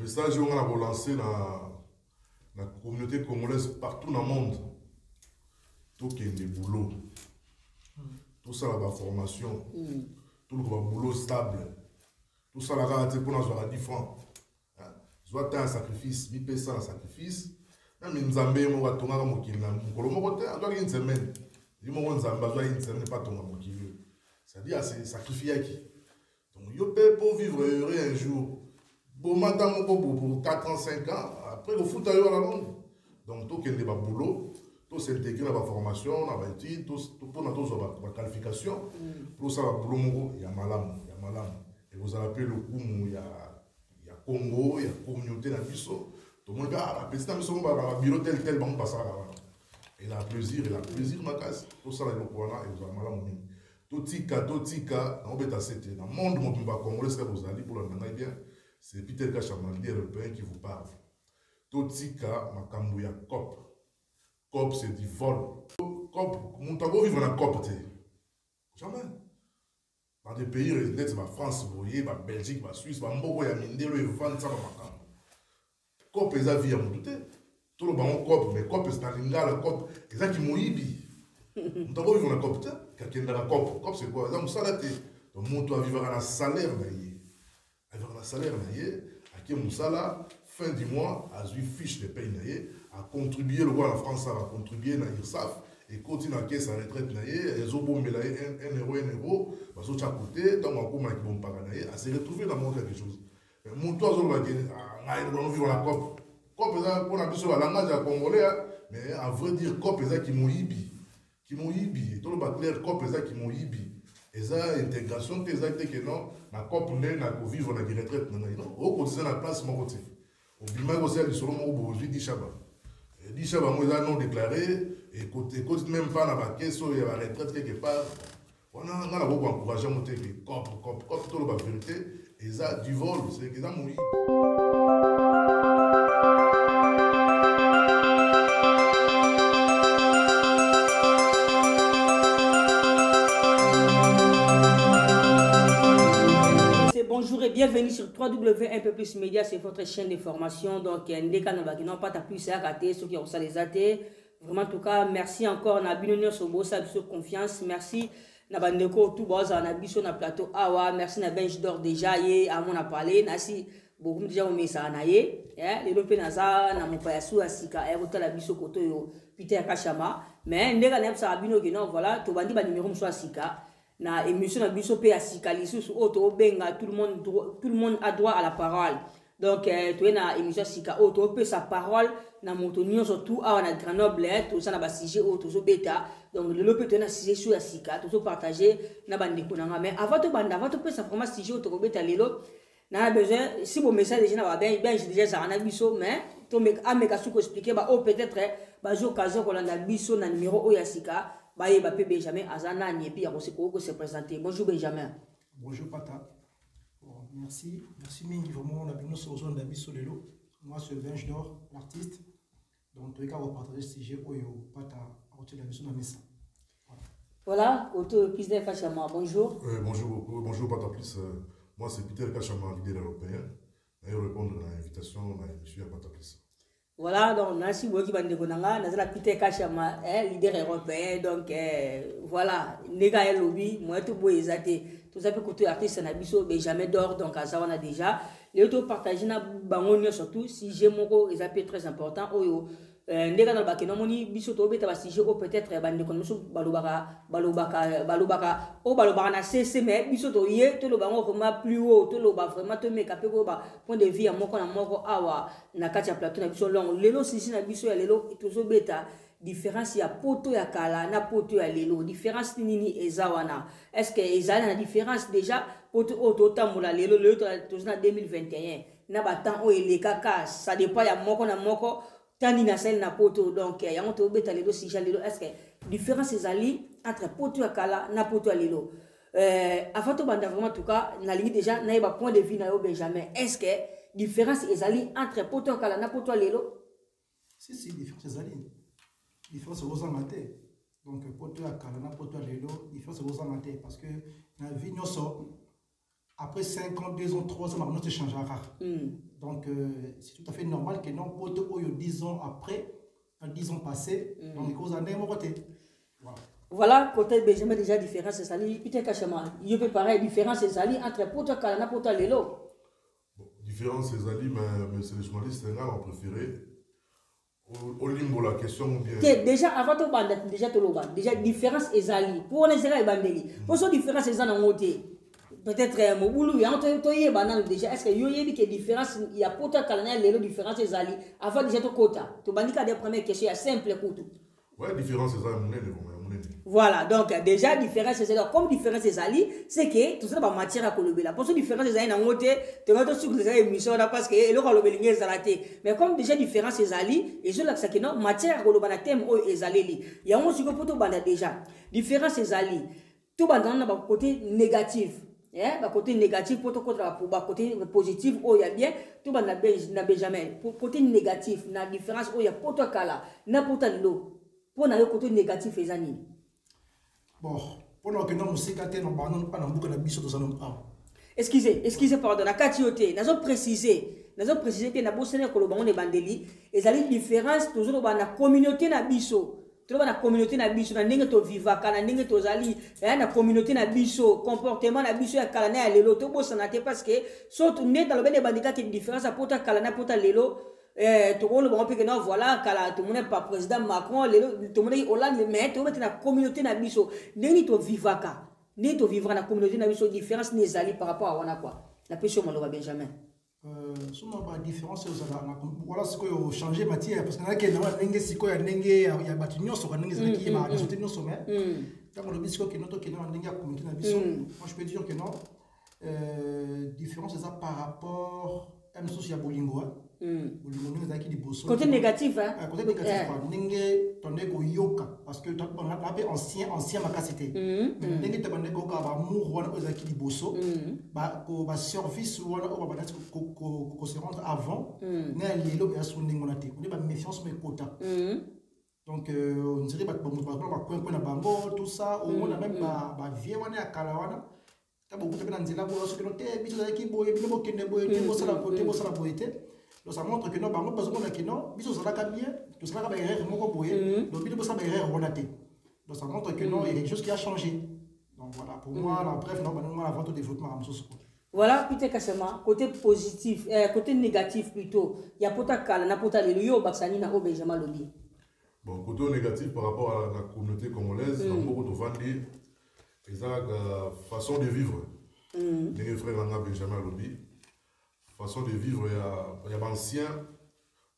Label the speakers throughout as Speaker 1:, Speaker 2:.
Speaker 1: message on a relancé la communauté congolaise partout dans le monde. Tout qui est des boulots. Tout ça, la formation. Tout le boulot stable. Tout ça, la pour nous avoir 10 francs. Soit un sacrifice, 10 ça un sacrifice. Mais nous avons un peu de temps. Une semaine. Nous avons une semaine, pas ton c'est-à-dire, c'est sacrifier qui. Donc, il peut pour vivre heureux un jour. Pour madame pour 4 ans, 5 ans, après, il faut aller à la longue. Donc, tout qui est pas boulot, tout s'intégrer dans la formation, dans l'étude, tout pour la qualification. Pour ça, le boulot, il y a malam. Et vous avez le coup, il y a Congo, il y a communauté dans le biseau. Tout le monde dit, la petite mission, il y a un bureau tel, bon, passe là. Et la plaisir, ma casse. Tout ça, il y a le courant, et vous avez malam. Totika, on va t'accepter. Dans le monde, mon congolais, c'est vous allez pour le bien. C'est Peter Kachama, l'Européen qui vous parle. Totika, ma cambouya COP. COP, c'est du vol. COP, mon tabou vivre dans COP, jamais. Dans des pays, c'est la France, vous voyez, la Belgique, la Suisse, la Mbogo, la Mindelo, et Van, ça va m'attendre. COP, ils ont vu à mon douter. Tout le monde COP, mais COP, c'est un lingala, COP, ils ont qui m'ont ibi. Mon tabou vivre dans COP, quelqu'un dans la COP. COP, c'est quoi? Ils ont salaté. Donc, mon toit vivre à la salaire, avec un salaire, à qui mon salaire, fin du mois, a eu fiche de paye, a contribué, le roi de la France a contribué à l'IRSAF, et continue à caisse à retraite, ils ont bombé 1 euro, parce que tu as coûté, tant qu'on a bon paranaï, à se retrouver dans le monde quelque chose. Mon toit, on va vivre la COP. COP, on a besoin de la langage à congolais, mais à vrai dire, COP, c'est qui m'ont ibi. Qui m'ont ibi. Tout le monde clair, COP, c'est qui m'ont ibi. Et ça, intégration, c'est que non, la COP, on a vivre dans la retraite. Au quotidien, la place, mon côté. Au Bima, aussi, il y a des 10 Chaba. 10 Chaba, moi, ils ont non déclaré, et côté même pas dans la caisse, il y a la retraite quelque part. On a beaucoup encouragé à monter les COP, tout le monde, vérité. Et ça, du vol, c'est que ça, mon
Speaker 2: Bonjour et bienvenue sur www.1peu+ Média, c'est votre chaîne de formation. Donc, Ndeka Nabaki, pas ta plus à rater, ceux qui ont ça les athées. Vraiment, en tout cas, merci encore. Nabinonio Sobo, ça sur confiance. Merci. Nabandeko, tout bas, Nabiso, na plateau. Awa, merci na bench d'or déjà. Yé, à mon a parlé. Nasi, beaucoup déjà, on met ça en aïe. Les lopé naza, na mon payassou, asika, erota la biso koto yo, Peter Kachama. Mais, Ndeka Nebsa Abino, non, voilà, to bandi ba numéro soit asika. Na émission na biso pe asika lisusu auto benga tout le monde a droit à la parole. Donc tu es na émission sika auto pe sa parole na motonio surtout à na Grenoble tout ça na ba sujet auto so beta. Donc le lope tu na sujet sur asika tout so partager na bande konanga mais avant to pe sa vraiment sujet auto beta lelo na besoin si mon message déjà na ba ben j'ai déjà ça na biso mais to me ameka su ko expliquer ba oh peut-être ba jo occasion ko na biso na numéro o yasika. Benjamin Azana et puis se présenter. Bonjour Benjamin.
Speaker 3: Bonjour Pata. Bon, merci Mingi. Vraiment, on a bien sur zone d'habit sur le lot. Moi, c'est Benj d'or, l'artiste. Donc, tous les cas, on va partager ce sujet au Pata à côté de la mission de la messe.
Speaker 2: Voilà, auto Peter Kachama. Bonjour.
Speaker 1: Bonjour beaucoup. Bonjour Pata plus. Moi, c'est Peter Kachama, leader européen. Je vais répondre à l'invitation de monsieur Pata plus.
Speaker 2: Voilà, donc Nancy Boki Bandegonanga, Nazala Peter Kachama, leader européen, donc voilà, Nega et Lobby, moi tout beau exaté, tout ça peut côté artiste Nabiso, mais jamais d'or, donc à ça on a déjà. Les autres partagés na bangonio surtout, si j'ai mon go, ils très important, oh Nega dans le bac, non moni, biso to beta si j'ai peut-être bandekonoso balobaka, oh balobaka na cc, mais biso to yé, tout le bango vraiment plus haut, tout le bas vraiment te me capé go ba, point de vue à moko na moko awa, na katia plateau na biso long, lelo si na biso ya lelo, tout beta. Différence ya poto ya kala na poto ya lelo différence nini ezawana est-ce que ezala na différence déjà poto auto tamula lelo to na 2021 na batan o elekaka ça dépend ya moko na moko tani na sel na poto donc ya on to beta lelo si ja lelo est-ce que différence ezali entre poto ya kala na poto ya lelo avant to banda vraiment en tout cas na lingi déjà na ba point de vue na yo Benjamin est-ce que différence ezali entre poto ya kala na poto ya lelo
Speaker 3: si différence ezali différence aux amateurs. Donc, pour toi, Kalana, pour toi, Lelo, différence aux amateurs. Parce que la vie, nous sommes après 5 ans, 2 ans, 3 ans, maintenant, ça changera. Donc, c'est tout à fait normal que non, pour 10 ans après, 10 ans passés, dans les causes années, voilà.
Speaker 2: Voilà, côté Benjamin, déjà, différence, c'est ça. Peut-être que il y a pareil, différence, c'est ça, entre Poto Kalana et Poto Lelo.
Speaker 1: Différence, c'est ça, mais c'est les journalistes, c'est là, on préféré. Au limbo, la question ou bien.
Speaker 2: Déjà, avant de parler, déjà, différence, c'est ça. Pour les gens, pour ce différence, c'est ça, peut-être Moboulou, il y a banal déjà. Est-ce que il y a une différence? Il y a Poto Kalana et Lelo, différence, c'est ça. Avant déjà, tu quota. Tu bandes des premières questions, il y a simple couteau.
Speaker 1: Ouais, différence, c'est ça,
Speaker 2: voilà, donc déjà, différence, c'est ça. Comme différence, c'est ça, c'est que tout ça va matière à colober. La pour différence, c'est ça, il y a un côté, tu vas te soucier de l'émission parce que le colober est zalaté. Mais comme déjà, différence, c'est ça, et je l'ai dit, non, matière à colober, la thème est zalé. Il y a un sujet pour tout banda déjà. Différence, c'est ça, tout banda, on a un côté négatif. Côté négatif, pour côté positif, il y a bien, tout banda n'a jamais. Pour côté négatif, la différence, il y a pour toi, n'importe l'eau. Pour le côté négatif, les années.
Speaker 3: Bon, pour que nous nous pas dans beaucoup de
Speaker 2: excusez, pardon, la catioté, nous avons précisé que nous avons des bandeli, et la différence, toujours dans la communauté na biso. Tu vois la communauté na biso, na ninge to vivaka, na ninge to zali, na communauté na biso, comportement na biso ya kalana ya lelo, to bosanate parce que, surtout, net dans le ben des bandits qui différence à pota kalana, pota lelo, tout le monde peut que voilà tout le monde pas président Macron tout le monde Hollande mais tout le monde na communauté na biso neni to vivaka ni to vivre na communauté na biso différence n'est ali par rapport à wana quoi la question on va Benjamin
Speaker 3: souvent pas différence voilà ce que changer matière parce que là que na ndenge siko ya ndenge ya batu nyonso ka ndenge zaki ya ba société nyonso mais tant le bisiko que notre que na ndenge ya communauté na biso moi je peux dire que non différence c'est ça par rapport à une société ya bolingo
Speaker 2: côté négatif, hein?
Speaker 3: Côté négatif, n'enge tonne go yoka parce que on a appelé ancien macacité. Mais n'enge tabande go ka ba mour wana ozaki liboso, ba service wana o ba nati ko se rendre avant, na lelo ya so ndenge on a té. On est ba méfiance mais quota. Donc on dirait ba coin na bango tout ça, on a même ba vie wana ya kala wana. Ta beaucoup te na nzela bo so que no té biso zaki boye bino bo kende boye té bo sala boye té. Donc ça montre que non, par exemple, parce que non, biso ça va bien, tout ça va erreur mon boye, donc biso ça va erreur bonaté. Donc ça montre que non, il y a quelque chose qui a changé. Donc voilà, pour moi, la bref, non, maintenant la vente au développement à
Speaker 2: voilà, peut-être que côté positif, côté négatif plutôt. Il y a pota kala, na pota le yo baksani na o Benjamin Lodi.
Speaker 1: Bon, côté négatif par rapport à la communauté congolaise, dans beaucoup de vendés, ils ont la façon de vivre. Les frères Benjamin Lodi. Façon de vivre, il y a ancien,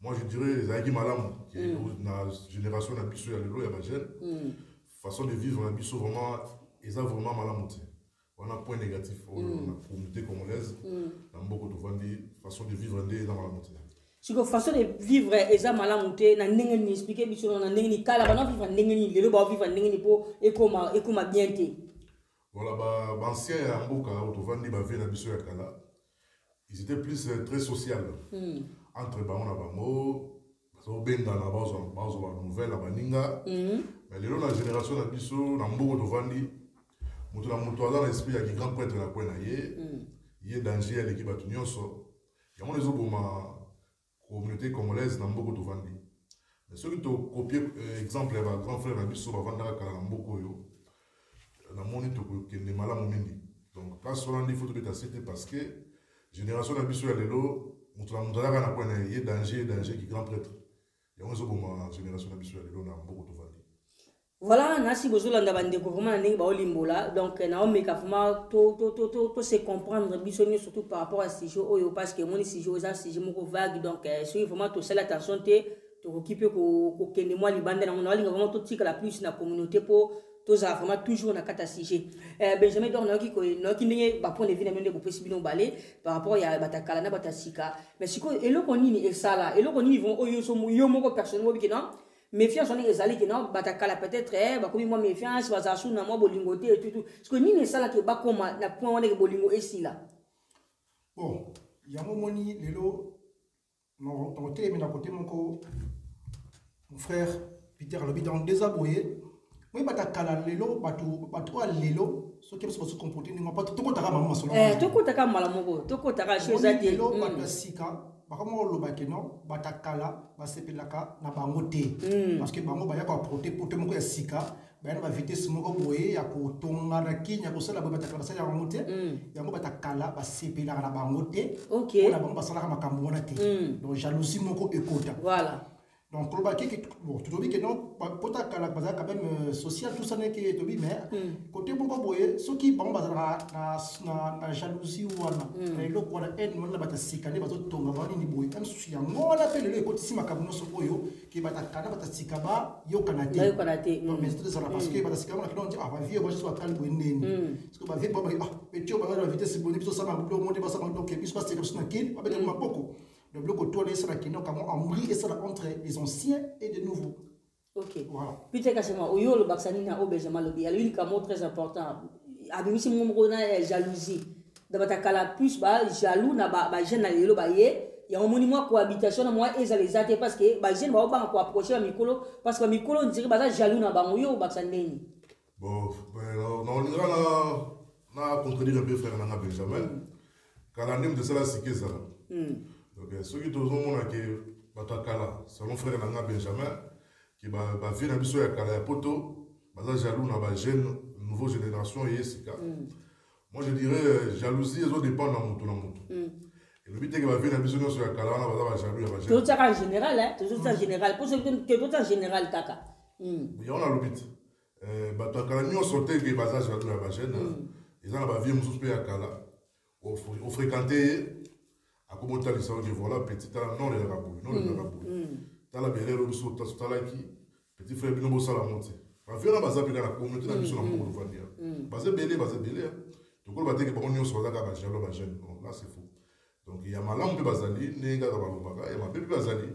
Speaker 1: moi je dirais, Zaghi Malam, qui est la génération de Bissou, il y a des jeunes. Façon de vivre, Bissou, vraiment, ils ont vraiment mal monté. On a un point négatif pour la communauté congolaise, dans beaucoup de vendés, façon de vivre, ils ont mal monté.
Speaker 2: Si la façon de vivre, ils ont mal monté, na n'engeni expliquer Bissou, na n'engeni kala, ba non vivre n'engeni, le ba vivre n'engeni po, et comment bien té. Voilà,
Speaker 1: bah ancien, il y a un beau cas, au vendé, bah vient na Bissou ya kala. Ils étaient plus très sociaux. Entre Baon et Bamo, parce que Benga, la base de nouvelle, la Baninga. Mais les gens de la génération de Bissou, dans beaucoup de Vandi, nous avons l'esprit de grand prêtre de la Pointe. Il y a danger à l'équipe de Nyonso. Il y a des communauté congolaise dans beaucoup de Vandi. Mais ceux qui ont copié l'exemple de grand frère de Bissou, Vanda Kalambo, dans mon état, qui est des malades. Donc, place sur il faut que tu aies cité parce que génération de Bissou Lelo, il y a danger qui est grand prêtre. Il y a une génération de Bissou Lelo, beaucoup de Vandi.
Speaker 2: Voilà, nasi bozolanda bandeko comment ndenge ba olimbola donc na omeka vraiment to se comprendre bisoni surtout par rapport à ce sujet oyo parce que mon sujet oza sujet moko vague donc soyez vraiment to sala attention te to occuper ko kende moi libanda na on vraiment to tika la plus na communauté pour to za vraiment toujours na kata sujet Benjamin donc na ki ndenge ba point de vue na mende bo possible balé par rapport ya batakala na batasika mais siko eloko nini esala eloko nini vont oyo so yo moko personnellement bi non méfiance on est allé que non batakala peut-être comme moi méfiance va ça na moi bolingoté et tout parce que ni ça là que ba comme na point on est bolingo ici là
Speaker 3: bon il y a momoni lelo non tonté mais d'un côté mon frère Peter le bidon désaboué moi batakala lelo batu lelo ce qui est se comporter n'importe pas tout côté maman solo
Speaker 2: tout côté comme malamoko tout côté ka chose à dire
Speaker 3: bata sika bakamo lobake non bata kala basepelaka na bango te parce que bango baya ko protéger pour moko ya sika baya na vitesse moko boye ya ko tonga na kinya ko sala bata kala sala bango te yango bata kala basepelaka na bango te
Speaker 2: OK
Speaker 3: na bango basala makambo wana te donc jalousie moko ekota
Speaker 2: voilà. Donc,
Speaker 3: bon, tu dis que non, pour ta quand même social, tout ça n'est que tu dis, mais côté bon, ceux qui bon, na jalousie ou na le quoi la haine, on a bata sikane, bata tonga, bata ni boy, même si on appelle le côté si makabuno so boyo, qui bata kana bata sikaba, yo kanate.
Speaker 2: Yo kanate.
Speaker 3: Non, mais c'est ça parce que bata sikaba, on dit ah va vie, moi je suis à calme bonne. Parce que va vie, ah, mais tu vas la vitesse bonne, puis ça m'a monté, ça m'a donc, puis ça c'est comme ça qu'il, avec moi beaucoup. Le bloc autour de ça qui n'a qu'à embrouiller et ça entre les anciens et les nouveaux.
Speaker 2: OK.
Speaker 3: Voilà.
Speaker 2: Puis tu sais que oyo le Baxani na Benjamin Lobi. Il y a une mot très important. Abimisi mo na jalousie. Dans ta kala plus ba jaloux na ba jeune na lelo ba ye. Il y a un monument cohabitation na moi et les athées parce que ba jeune ba ba ko approcher mikolo parce que mikolo on dirait ba jaloux na ba oyo Baxani.
Speaker 1: Bon, on ira na contredire un peu frère na Benjamin. Kala nim de cela c'est que ça. Donc, ceux qui ont dit que Batakala, c'est mon frère Nanga Benjamin, qui va venir à Bissou et à Kala Poto, ils sont jaloux dans la jeune, nouvelle génération et Sika. Moi, je dirais, jalousie, ils ont dépend dans mon Et le but est que va venir à Bissou et à Kala, on va jaloux.
Speaker 2: Tout ça en général, hein? Tout ça en général. Pour ceux qui tout en général, Kaka.
Speaker 1: Oui, on a le but. Batakala, nous, on sortait que les jaloux à la jeune. Ils ont la vie, on s'occupait à Kala. On fréquentait. A comment tu as dit ça? Voilà, petit, non, les rabouilles, non, les rabouilles. Tu as la belle robe, tu as la qui, petit frère, bien, ça la montée. Ma fille, on a basé la communauté, la mission, on va dire. Basé belé. Donc, on va dire que on y soit là, là, c'est faux. Donc, il y a ma langue basali, nega, il y a ma bébé basali.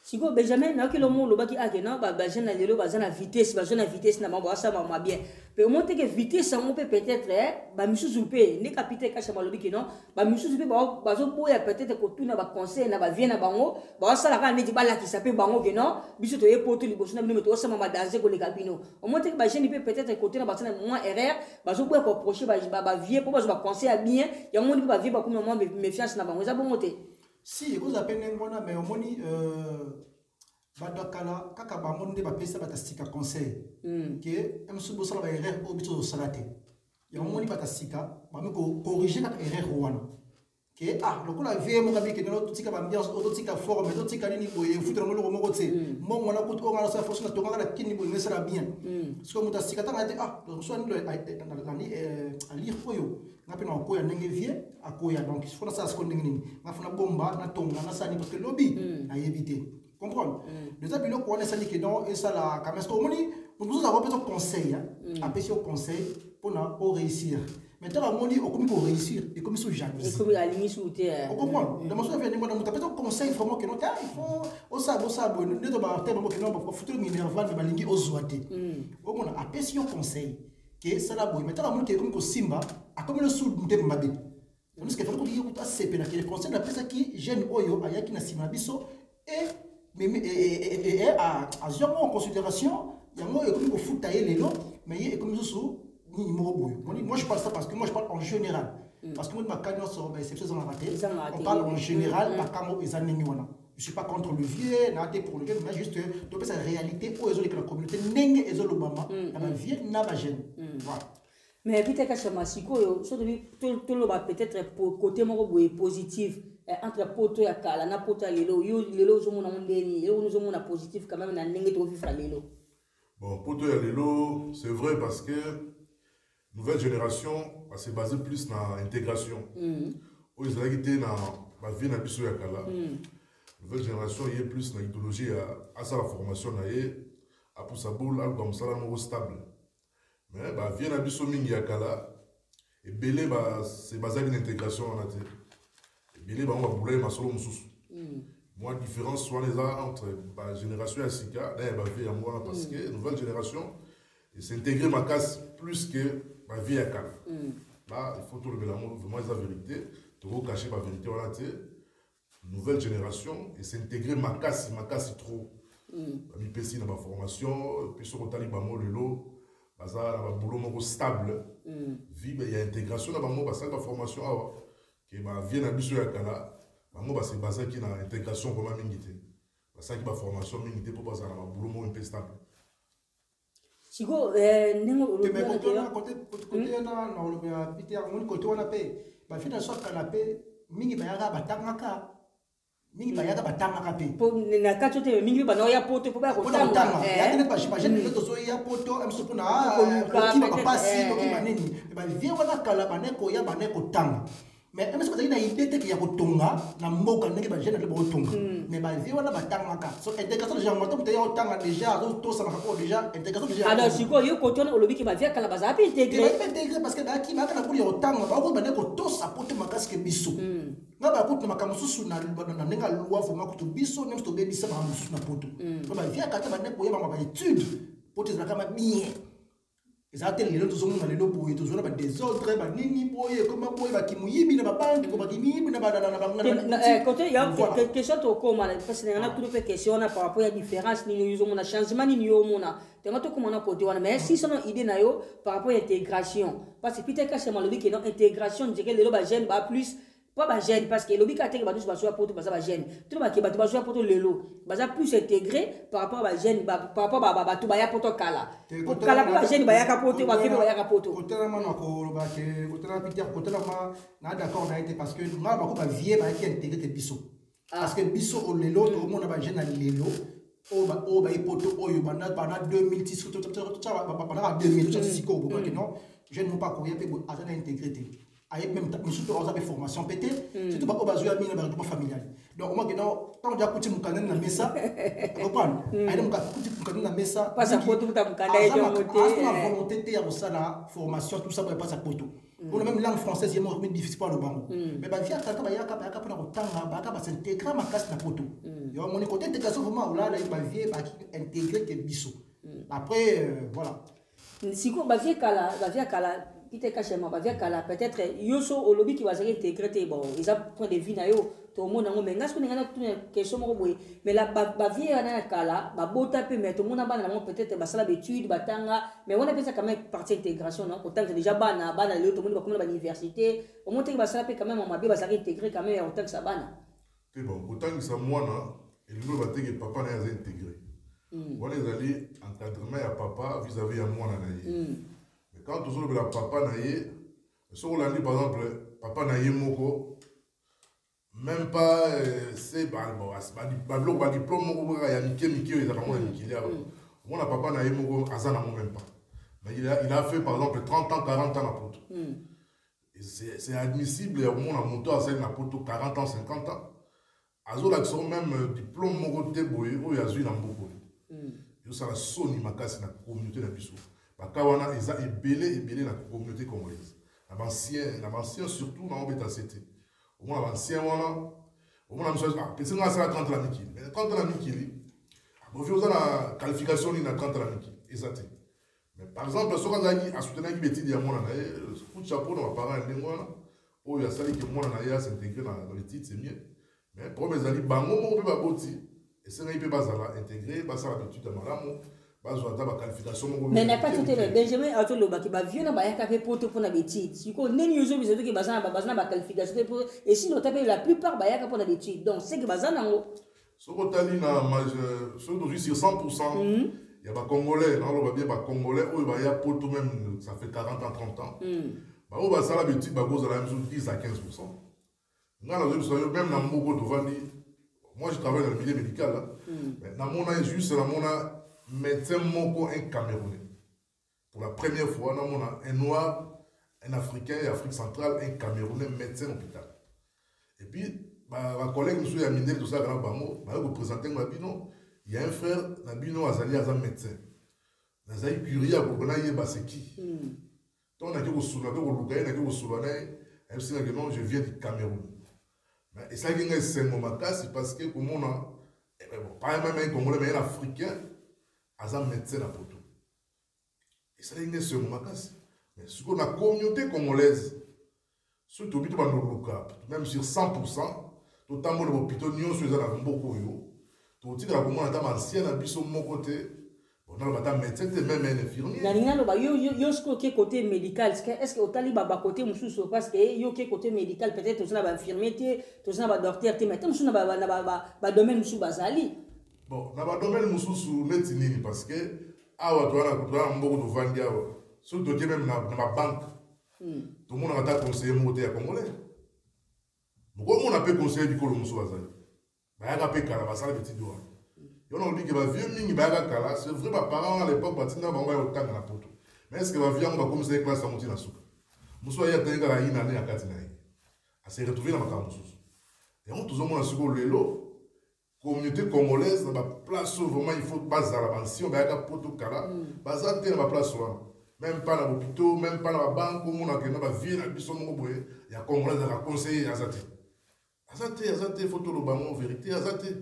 Speaker 2: Si vous Benjamin, n'a que le mot le baki a que non, jeune na lelo, na vitesse, na vitesse, na mamba, ça m'a bien. Mais au moins que vitesse, on peut peut-être, bah monsieur Zoupé, ne capitaine cache malobi que non, bah monsieur Zoupé, bah boya peut-être que tout na ba conseil, na ba vient na bango, bah ça la quand ne dit pas là qui s'appelle bango que non, biso to yepoto li bosuna bino meto ça m'a danger ko le cabino. Au moins que bah jeune peut peut-être côté na ba ça moins erreur, bah zo boya ko procher bah vie pour ba conseil à bien, ya mon ba vie ba comme moment méfiance na bango, ça bon moté.
Speaker 3: Si, vous appelez Nengona, mais au moins, Badakala, Kaka Bamonde, Bapesa, Batastika conseil. Qui est un sous bossala erreur au but de salate. Il y a un moment Batastika, Bamiko corriger notre erreur ou non. Qui est ah, le coup la vie, mon ami, qui est dans l'autre tika bambias, l'autre tika fort, mais l'autre tika nini, et foutre le mot au côté. Mon on a coûté, on a sa force, on a tourné la kini, mais ça va bien. Parce que Moutastika, t'as dit ah, donc soit à lire pour eux. Ngapi na koya ndenge vie akoya donc il faut ça se connaître nini ngafuna bomba na tonga na sani parce que lobby a éviter comprendre les amis ko on sani que non et ça la quand même ce moni nous avons peut-être conseil apprécier au conseil pour réussir mais tant la moni au comme pour réussir et comme sous jalousie
Speaker 2: et comme la limite sous terre
Speaker 3: on comprend dans mon souvenir moi dans peut-être conseil vraiment que non il faut au sabo ne to ba terme que non pour futur minerval de balingi ozoate au mon apprécier au conseil que ça la boy mais tant la moni que comme simba a comme le sous de mbabe on dit que faut dire que c'est pena que le conseil na pesa qui jeune oyo ayaki na sima biso et à genre en considération yango et comme faut tailler les lots mais il est comme sous ni moi je parle ça parce que moi je parle en général parce que moi ma canne sur exception dans la raté on parle en général pas comme les années wana je suis pas contre le vieux n'a été pour le jeune mais juste de sa réalité où ils ont la communauté nenge et zolobama na vieux na ba jeune voilà.
Speaker 2: Mais peut-être que c'est masiko, tout le monde peut-être côté positif entre poto et kala, na poto lelo, lelo zo mona mondeni, lelo zo mona positif quand même na ndenge to vivre lelo.
Speaker 1: Bon, poto et lelo, c'est vrai parce que nouvelle génération, c'est basé plus dans l'intégration. Où ils ont été dans la vie na biso ya kala. Nouvelle génération, il y a plus dans l'idéologie à sa formation na yé, à pour sa boule, à comme ça la stable. Mais bah vient à biso mingi ya kala et belé bah c'est basé sur l'intégration en athée. Et belé bah on va bouler ma solo mususu. Moi différence soit les entre bah génération ya sika là bah vie à moi parce que nouvelle génération et s'intégrer ma casse plus que ma vie à kala. Là il faut tout le l'amour vraiment la vérité, tout cacher ma vérité en athée. Nouvelle génération et s'intégrer ma casse trop. Mi pesi dans ma formation puis sur tali ba mo le lot baza na boulot moko stable vie il y a intégration na bango basali ba formation awa ke ba vie na biso ya kala bango base bazaki na intégration koma mingi te basali ba formation mingi te po baza na boulot moko un peu stable
Speaker 2: siko ndingo
Speaker 3: côté na Peter mon côté wana pe ba fina so kala pe mingi bayaka batangaka mingi bayaka batangaka pe
Speaker 2: po na kacho te mingi ba no ya poto po ba ko tanga
Speaker 3: ya tena ba j'imagine que to ya poto am so pona ki ba pasi to ki maneni ba vie wana kala baneko ya baneko tanga mais am so ba ina idée te ya ko tonga na mboka ndenge ba jeune le ba tonga mais ba vie wana batangaka so intégration déjà moto te ya tanga déjà to ça maka ko déjà intégration déjà
Speaker 2: alors siko yo ko tona olobi ki ba vie kala ba za pe intégrer
Speaker 3: parce que ba ki ba kana ko ya tanga ba ko baneko to sapote makasi ke biso nga ba kutu makambo susu na ndenge loi vraiment kutu biso nem to bebisa ba mususu na poto ba via kata ba neko yeba ba étude poto za kama bien ezate lelo to zonga lelo boye to zona ba désordre ba nini boye comme boye ba kimuyibi na ba banki ko ba kimuyibi na ba
Speaker 2: côté ya question to koma parce que na tout fait question na par rapport à différence ni yo mona changement ni yo mona tenga to koma na côté wana mais si sono idée na yo par rapport à intégration parce que Peter Cash ma lobi que non intégration dirait lelo ba jeune ba plus pas ba jeune parce que lobi ka teke ba tous ba so poto ba za ba jeune tout ba ke ba to ba so poto lelo ba za plus intégré par rapport à ba jeune par rapport ba to ba ya poto kala kala ba jeune ba ya ka poto ba ke ba ya ka poto
Speaker 3: kotela mana ko ba ke kotela Peter kotela ma na d'accord na été parce que nga ba ko ba vie ba ki intégré te biso parce que biso o lelo to mona ba jeune na lelo o ba poto oyo bana 2010 to ba 2000 to siko bo que non jeune non pas ko ya pe azana intégré te avec même surtout on a des formations pété surtout pas au bas de la mine familial donc au moins que non tant déjà kuti mukana na mesa comprendre aide kuti mukana na mesa
Speaker 2: pas à poto ta mukana et
Speaker 3: la volonté ya la formation tout ça pour pas à poto on a même langue française il est difficile pour le bango mais ba via kaka ba yaka pour na tanga ba ka s'intégrer ma casse na poto yo mon côté intégration vraiment là ba vie ba intégrer que biso après voilà
Speaker 2: siko ba vie kala Peter Cash ma ba via kala peut-être yoso olobi ki va se intégrer bon ils a point de vue na yo to mona ngo menga ce qu'on a tout question mo boye mais la ba via na kala ba bota pe mais to mona bana mo peut-être ba sala d'études batanga mais on appelle ça quand même partie intégration non autant que déjà bana le to mona ba comme l'université au moins que ba sala pe quand même on m'a bien ba sala intégrer quand même autant que ça bana
Speaker 1: c'est bon autant que ça moi et le ba que papa na ya intégré voilà les aller encadrement ya papa vis-à-vis à moi na quand tu as le papa naïe, si on l'a dit par exemple, papa naïe moko, même pas c'est pas diplôme moko il y a Mickey il a vraiment Mickey mon papa naïe moko azana même pas. Mais il a fait par exemple 30 ans 40 ans à Poto. C'est admissible au moins à monter à celle na Poto 40 ans 50 ans. Azo la sont même diplôme moko te boye ou ya zui na mboko. Yo ça la soni makasi na communauté na biso. Bakawana ils a ébélé la communauté congolaise. L'ancien surtout dans le BTCT. Au moins l'ancien voilà. Au moins la chose petit nga ça quand la mikili. Mais quand la mikili, on fait la qualification ni na quand la mikili. Exact. Mais par exemple ce qu'on a dit à soutenir qui bêtise ya mona na coup de chapeau dans parents ndengwana. Oh ya sali que mona na ya s'intégrer dans les titres c'est mieux. Mais pour mes amis bango mo pe ba boti. Et c'est nga peut pas intégrer pas ça l'habitude de malamu.
Speaker 2: Mais n'a pas tout le Benjamin Atolo qui va vieux na ba yaka pe poto pour na bêtise. Si ko neni yozo biso ke bazana ba qualification et si notamment la plupart ba yaka pour na bêtise. Donc c'est que bazana ngo.
Speaker 1: Soko tali na sur 100%. Il y a ba congolais, non on va bien ba congolais ou ba ya poto même ça fait 40 ans 30 ans. Ba o ba ça la bêtise ba cause la même 10 à 15%. Même dans Moko Tovani, moi je travaille dans le milieu médical là. Mais dans mon âge juste dans mon médecin moko un Camerounais. Pour la première fois, on a un noir, un africain et Afrique centrale, un Camerounais médecin hôpital. Et puis, ma collègue M. Yamine, tout ça, vous présentez Mabino, il y a un frère, Nabino Azali Azam médecin. Nazali Curia, vous connaissez, c'est qui? Donc, on a dit au Soudan, on a dit au Soudan, je viens du Cameroun. Et ça, c'est un moment parce que, comme on a, pas même un Congolais, mais un Africain, Azam médecin à Poto. Et ça, c'est un moment mais ce qu'on a communauté congolaise, surtout même sur 100%, tout le temps, l'hôpital, nous sommes dans beaucoup. Tout le temps, on a ancien à mon côté. On a un médecin, même un infirmier.
Speaker 2: Yo ce côté médical, est-ce que au taliba ba côté mususu parce que yo côté médical peut-être aussi na infirmier te, aussi na docteur te, mais mususu na ba domaine mususu bazali.
Speaker 1: Bon, na ba domaine mususu neti parce que awa toi mboko to vandi awa. Surtout que même na ma banque. Tout le monde a conseillé monter à Congolais. Pourquoi on a pu conseiller du Colo mususu bazali? Ba ya pe kala ba sala petit doigt. On a dit que va vieux mingi ba kala, c'est vrai mes parents à l'époque batina ba ba otanga na poto. Mais est-ce que va vieux on va commencer classe à monter na souka. Mususu ya tenga la ina ne akati na ye. A se retrouver na makambo mususu. Et on tout le monde a suko lelo communauté congolaise na place vraiment il faut pas à la si on ba ka poto kala, baza te na place là. Même pas dans l'hôpital, même pas dans la banque, comme on a que na vie na biso mo boye, ya congolais à conseiller azate. Azate photo le bamon vérité azate.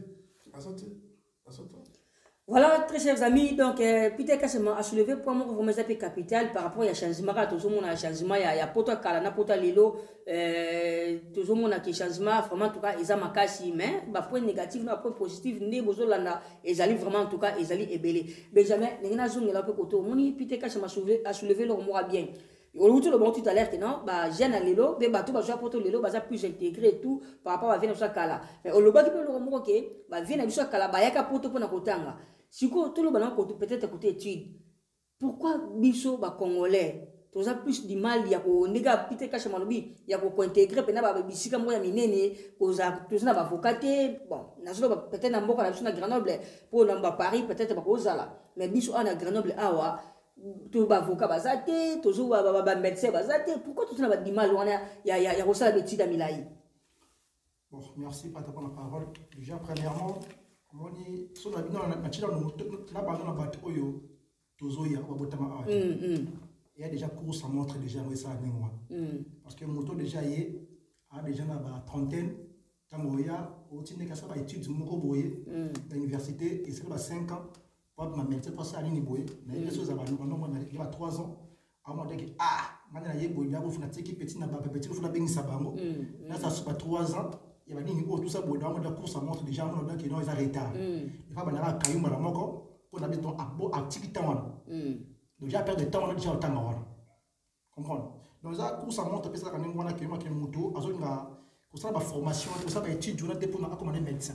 Speaker 2: Voilà, très chers amis, donc Peter Kassema a soulevé pour moi vraiment un capital par rapport à changement, tout le monde a changement, il y a poto kalana poto lilo, tout le monde a qui changement, vraiment en tout cas, ils ont makasi, mais bah point négatif, bah point positif, né bozo landa, ils allaient vraiment en tout cas, ils allaient ébélé. Benjamin, les gens ont là peu côté, moni Peter Kassema a soulevé leur mot bien. On le bon tout à l'heure que non, bah jeune à l'élo, mais bah tout bah jouer pour l'élo, bah ça plus intégré et tout par rapport à venir sur kala. Mais on le bat qui peut le remarquer, bah venir sur kala, bah yaka pour tout pour na kotanga. Si quoi tout le ballon peut-être côté étude. Pourquoi biso bah congolais, tout ça plus du mal ya ko nega pite cache malobi, ya ko intégrer pena bah bisika mo ya minene, ko za tout ça bah vocaté, bon, na zo peut-être na mboka na biso na Grenoble, pour na Paris peut-être bah ko zala. Mais biso na Grenoble awa tout avocat bazate toujours ba médecin bazate pourquoi tout ça va du mal on y a ça la bêtise d'Amilaï.
Speaker 3: Bon, merci pour la parole. Déjà premièrement on dit sur la bino na chila no na ba na bat oyo tozoya wa botama a. Il y a déjà cours ça montre déjà ça avec moi. Parce que moto déjà y a déjà na ba trentaine tango ya o tine ka ça ba études moko boye à l'université et c'est pas 5 ans. Ma médecin passe à l'uniboé, mais les choses avant nous, il y a 3 ans. À moi, dit ah, maintenant, il y a beaucoup de petit n'a pas petit, il faut la bénir sa bango. Là, ça se passe 3 ans. Il y a des tout ça, bon, dans la course, ça montre déjà qu'ils ont un retard. Il faut avoir un caillou à la moko pour habiter en activité. Donc, j'ai perdu de temps, on a déjà le temps. Comprendre? Donc, la course, ça montre que ça, quand on a un moto, pour ça, la formation, pour ça, l'étude, on a des pour nous médecin.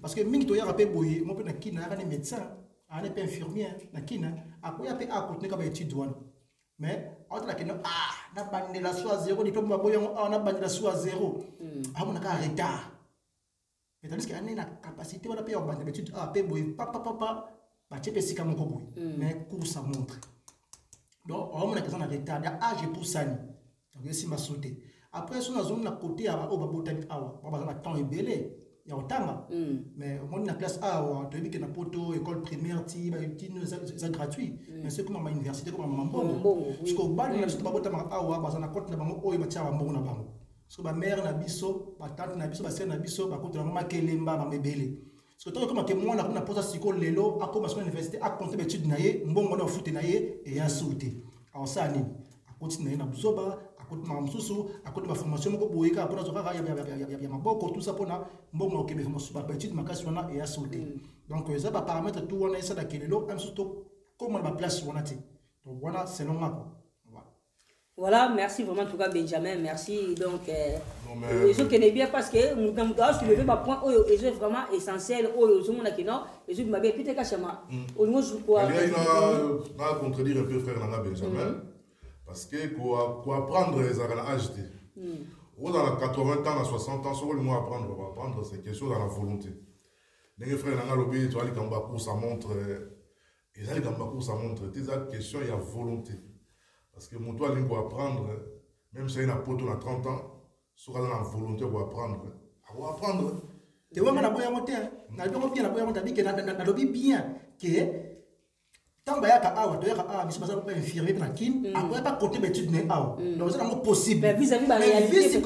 Speaker 3: Parce que, mine, tu as rappelé, moi, je suis un médecin. On est infirmier, nakina, après il y a côté comme étude douane. Mais entre la question na bande la soit 0 diplôme baboyang on a bande la soit 0. Ah on a un retard. Mais tandis que on a capacité on a payer bande d'étude payer boy papa ba chepe sika moko boy. Mais cours ça montre. Donc on a un retard j'ai pour ça ni. Donc si ma sauté. Après sur la zone na côté à au babotami awa, ba na temps ebelé. Il y a autant, mais on a classe A, tu as vu que na poto école primaire, c'est gratuit. Mais c'est comme à l'université, comme à Mambo. Parce qu'au bal, on a juste pas botam A, parce qu'on a compte na bango, oh, il va tirer à Mambo na bango. Parce que ma mère na biso, ma tante na biso, ma sœur na biso, ma compte na maman kelemba, ma mebele. Parce que toi, comme que moi, on a posé siko lelo, à comme à l'université, à compter l'étude naie, mbongo na foot naie et à sauter. Alors ça, ni à côté naie na buzoba. À côté de ma formation, il y a beaucoup tout ça pour na mbongo ke formation ba petite makasi wana et à sauter. Donc ça va paramètre tout wana ça dakele lo am surtout comment ma place wana ti. Donc voilà selon moi.
Speaker 2: Voilà, merci vraiment en tout cas Benjamin, merci donc je connais bien parce que nous avons soulevé ma point et c'est vraiment essentiel au monde qui non et je m'avais pité kachama. Au niveau je quoi.
Speaker 1: Il y a contredire un peu frère Nanga Benjamin. Parce que pour apprendre les âges, dans la 80 ans, dans 60 ans, ce qu'on va apprendre, c'est quelque chose dans la volonté. Les frères, tu vois, les cours, ça montre, ça montre, c'est question, il y a volonté. Parce que mon toit, il faut apprendre, même si il y a un poteau à 30 ans, ce qu'on a la volonté pour apprendre. On va apprendre.
Speaker 3: Tu vois, on a bien que tant que tu es infirmier na kin après pas côté d'études né donc c'est possible
Speaker 2: mais vis-à-vis de la réalité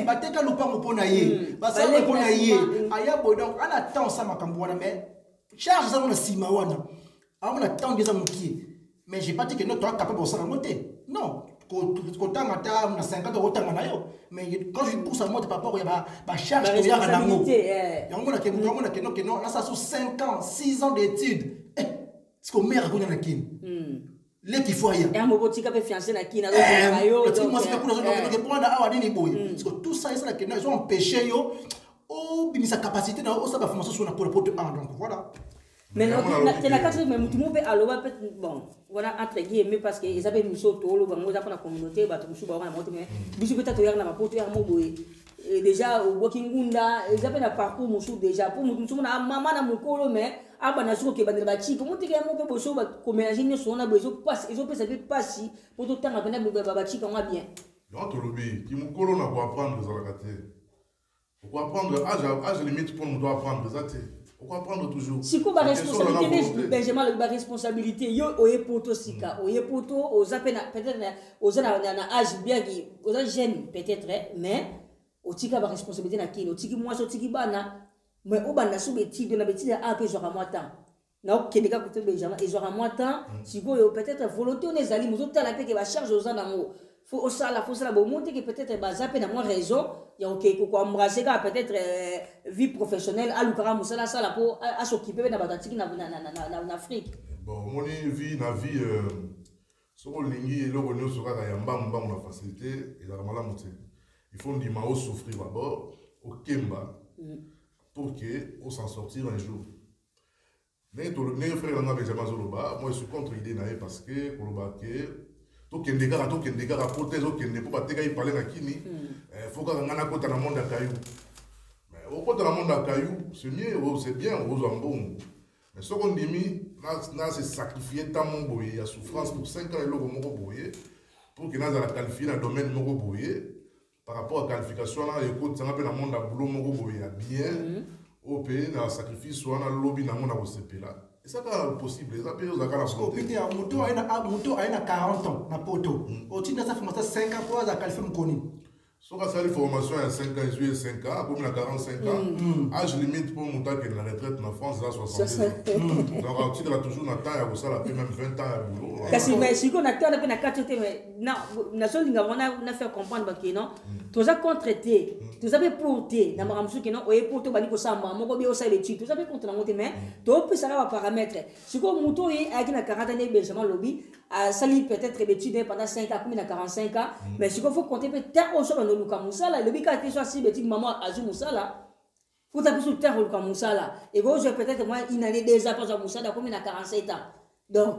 Speaker 3: ba te ka lupango pona ye ba sa ko pona ye aya boy donc on attend ça makambo wana mais charge ça on sima wana on attend des amuki mais j'ai pas dit que nous toi capable de ça monter non ko tanga ta na 50 euros tanga na yo mais quand je pour ça monte par rapport ya ba charge que ya na mo yango na ke non là ça sur 5 ans 6 ans d'études c'est qu'on met à la kin. Les qui font rien.
Speaker 2: Et un mot qui a fiancé la kin.
Speaker 3: Tout ça, ils ont empêché yo. Oh, sa capacité na sa formation sur la porte 1. Donc voilà.
Speaker 2: Mais c'est la carte même tout le monde peut aller bon voilà entre guillemets parce que ils avaient mis sur tout le monde dans la communauté bah tout suba on monte mais bisu peut être na porte ya mo boy déjà au working gunda ils avaient na parcours musu déjà pour musu na mama na mukolo mais aba na suko ke bandela ba chi comment te mo pe boso ba ko mélanger ne so na beso passe ils ont peut savoir passer pour tout temps na ba chi quand bien
Speaker 1: donc lobby qui mukolo na ko apprendre za la carte pour apprendre âge limite pour nous doit apprendre ça on va prendre toujours.
Speaker 2: Si quoi responsabilité Benjamin la responsabilité yo oye poto sika oye poto aux appena peut-être aux na âge bien qui aux jeunes peut-être mais au tika ba responsabilité na kino tiki moi so tiki bana mais au bana sous beti de la beti a que j'aura moi temps na o kendeka côté Benjamin et j'aura moi temps si quoi peut-être volonté on les ali mozo tala pe que ba charge aux anamo faut ça la bon monter que peut-être ba zapena moi raison il y a OK quoi embrasser peut-être vie professionnelle à l'ukara musala sala pour à s'occuper na batatiki na Afrique
Speaker 1: bon mon vie na vie soko lingi eloko nyonso kaka ya mbambu na facilité et la malamu te il faut ndima o souffrir d'abord au kemba pour que on s'en sortir un jour ne frère na Benjamin Zoloba moi je suis contre l'idée na parce que koloba que to kende kaka prothèse o kende pour bateka y parler na kini faut que ngana kota na monde caillou mais au kota na monde caillou c'est mieux c'est bien aux ambon mais ce qu'on dit na se sacrifier tant mon boye ya souffrance pour 5 ans et logo moko boye pour que na za qualifier na domaine moko boye par rapport à qualification là écoute ça na monde à boulot moko boye bien au pays na sacrifice soit na lobby na monde au CP là. C'est pas possible, ça peut nous avoir
Speaker 3: la moto a 40 ans, na poto. Au titre de sa formation 5 ans pour la qualifier mon connu.
Speaker 1: Si on a fait une formation à 5 ans, il 5 ans, comme il a 45 ans, âge limite pour monter que la retraite en France, là, 62 ans. Donc, au titre, il a toujours un temps, il a fait même 20 ans à boulot.
Speaker 2: Mais si on a fait la 4 ans, mais non, on a fait comprendre que non, tous les contre-traités, tous les portés, dans ma ramsou qui non, on est porté, on a dit que ça m'a, mon bien aussi les tues, tous les contre monter, mais tout peut savoir paramètres. Si on mouton est avec la 40 années, Benjamin Lobby, a sali peut-être étudié pendant 5 ans, comme il a 45 ans, mais si on faut compter peut-être au sol, on a Moussala, le bika était soit si petit maman a joué Moussala. Faut taper sur le terre au Moussala. Et vous, j'ai peut-être moi une année déjà pas à Moussala, comme il a 47 ans. Donc.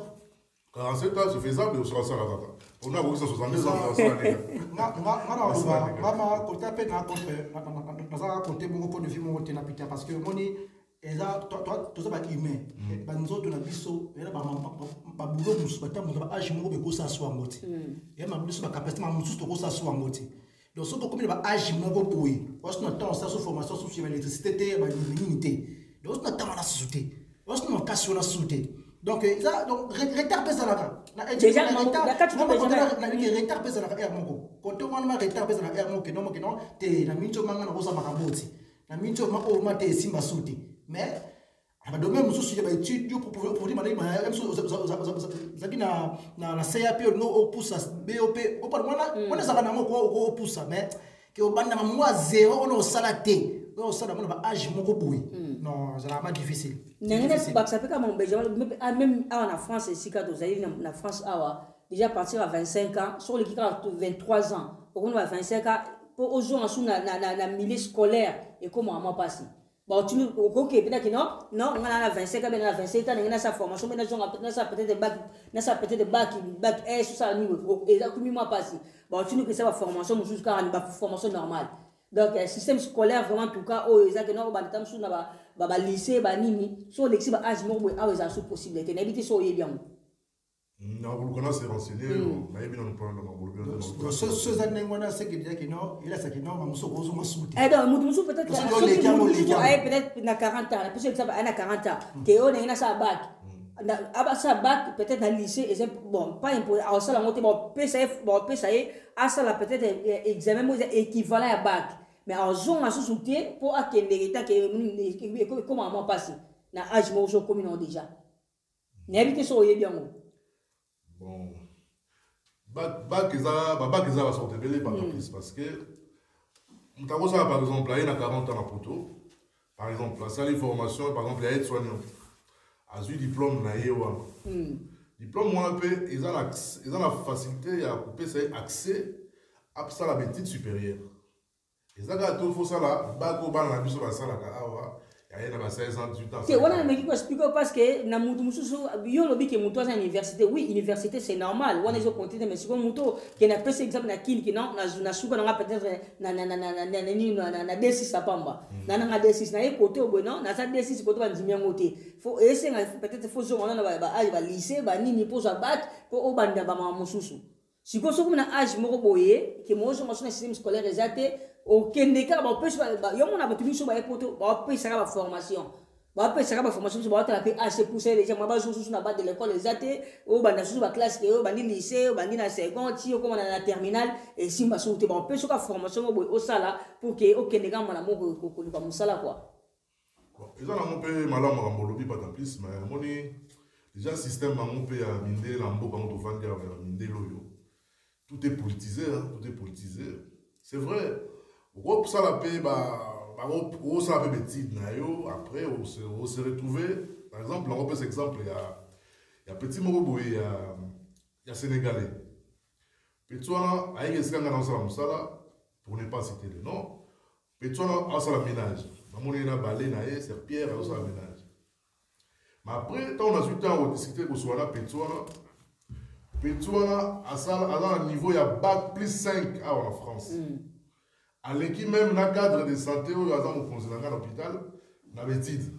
Speaker 1: 47 ans, c'est faisable de se lancer à la data. On a 162 ans.
Speaker 3: Maman, quand tu as compté mon point de vue, mon thérapie, parce que mon et là, toi, tout ça va humain. Nous autres, on a vu ça, et là, ma boulot, nous avons âge, mon bébé, ça soit moti. Et ma boulot, ma capacité, ma moussou, ça soit moti. Donc, ce qu'on a âge, mon bébé, parce qu'on a tant ça sur formation, sur l'électricité, ma unité. Donc, on a tant la société. Parce qu'on a cassé la société. Donc, retard pèse à la
Speaker 2: déjà,
Speaker 3: retard pèse à la air mon quand on a retard pèse à la air mon que non, t'es la minute manga na rosa makaboti. La minute ma te simba souti. Mais, à domaine, nous sommes sur l'étude pour dire, madame, na CAP, au pouce, BOP, on a ça au pouce, mais que au banda, moi, zéro, on a salaté. On a âge mon boui. Non, c'est vraiment difficile.
Speaker 2: Ça peut comme même en France, ici, quand vous allez en France, déjà partir à 25 ans, sur l'équipe à 23 ans, on a 25 ans, pour aujourd'hui, on a un milieu scolaire et comment on va passer. Bon, tu nous, ok, peut-être que non, on a 25 ans, on a 27 ans, on a sa formation, on a peut-être bac S, tout ça, et là, comment on passe. Bon, tu nous que ça va formation, jusqu'à une formation normale. Donc, système scolaire, vraiment, en tout cas, ils ont que non, on va lycée, nini, sur l'exi, âge, ils ont possible. Tu n'habites sur bien.
Speaker 1: Non, vous connaissez renseigné, mais bien on prend dans
Speaker 3: ce années on a ce qui dit que non, il a ça que non, on se pose un sou.
Speaker 2: Eh bien, nous peut-être peut-être na 40 ans, parce que ça va na 40 ans, que on a ça bac. Aba sa bac peut-être dans lycée et bon, pas impossible. Alors ça la montée bon PCF, à ça la peut-être examen équivalent à bac. Mais en zone à sous-souté pour acquérir l'état que comment on passe. Na âge mo so commune déjà. N'habite so yé bien.
Speaker 1: Bon, bac va sortir belé parce que par exemple, il y a 40 ans à Poto, par exemple, la salle de formation, par exemple, il y a aide-soignant. azui diplôme na ye wana diplôme wana mpe eza na facilité ya kopesa ye accès apesala baétude supérieure eza kaka to fosala bako bana na biso basalaka awa yaye na ba 16 ans 18 ans
Speaker 2: te wana nameki koexplike parce que na mutu mosusu yo olobi ke motu aza na université oui université c'est normal wana ezokonte te mais siko motu ke napesa exemple na kini ke na suka nanga peut-être na D6 apamba nananga D6 na ye kote oboye non naza D6 kote bandimi yango te fo esenga peut-être fo zonga na ba lycée banini mpo za bat mpo obanda bamama mosusu sikoyo soki na age moko boye ke mozonga so na système scolaire eza te okende kaka bapesa yo mona bato biso baye poto bapesaka baformation bapesaka baformation biso baotala mpe age poussé déjà mwa bazosusu na base de l'école eza te obanda susu baclasse ke oyo bandi lycée obandi na seconde ti okomana na terminale esimba susu te bapesaka formation mo boye osala pour ke okende kaka mwana moko koluka mosala kua
Speaker 1: eza nango mpe malamu makambo olobi pata plus mais omoni déjà système bango mpe ya mindele na mboka ngo tovandi ya mindele oyo tout est politisé tout est politisé c'est vrai okosala mpe okosala mpe betide na yo après ose retrouver par exemple nango pesa exemple ya petit moko boye ya sénégalais petit wana ayeke esika ngai na osala mosala pour ne pas citer le nom petit wana asala ménage namoni na bale na ye c'est pierre azosala ménage mais après ntango nazwi ntango kodiscute kosola na petit wana aza na niveau ya bac plus 5 awa na France aleki même na cadre de santé oyo aza mokonzi na ngai na hôpital na betide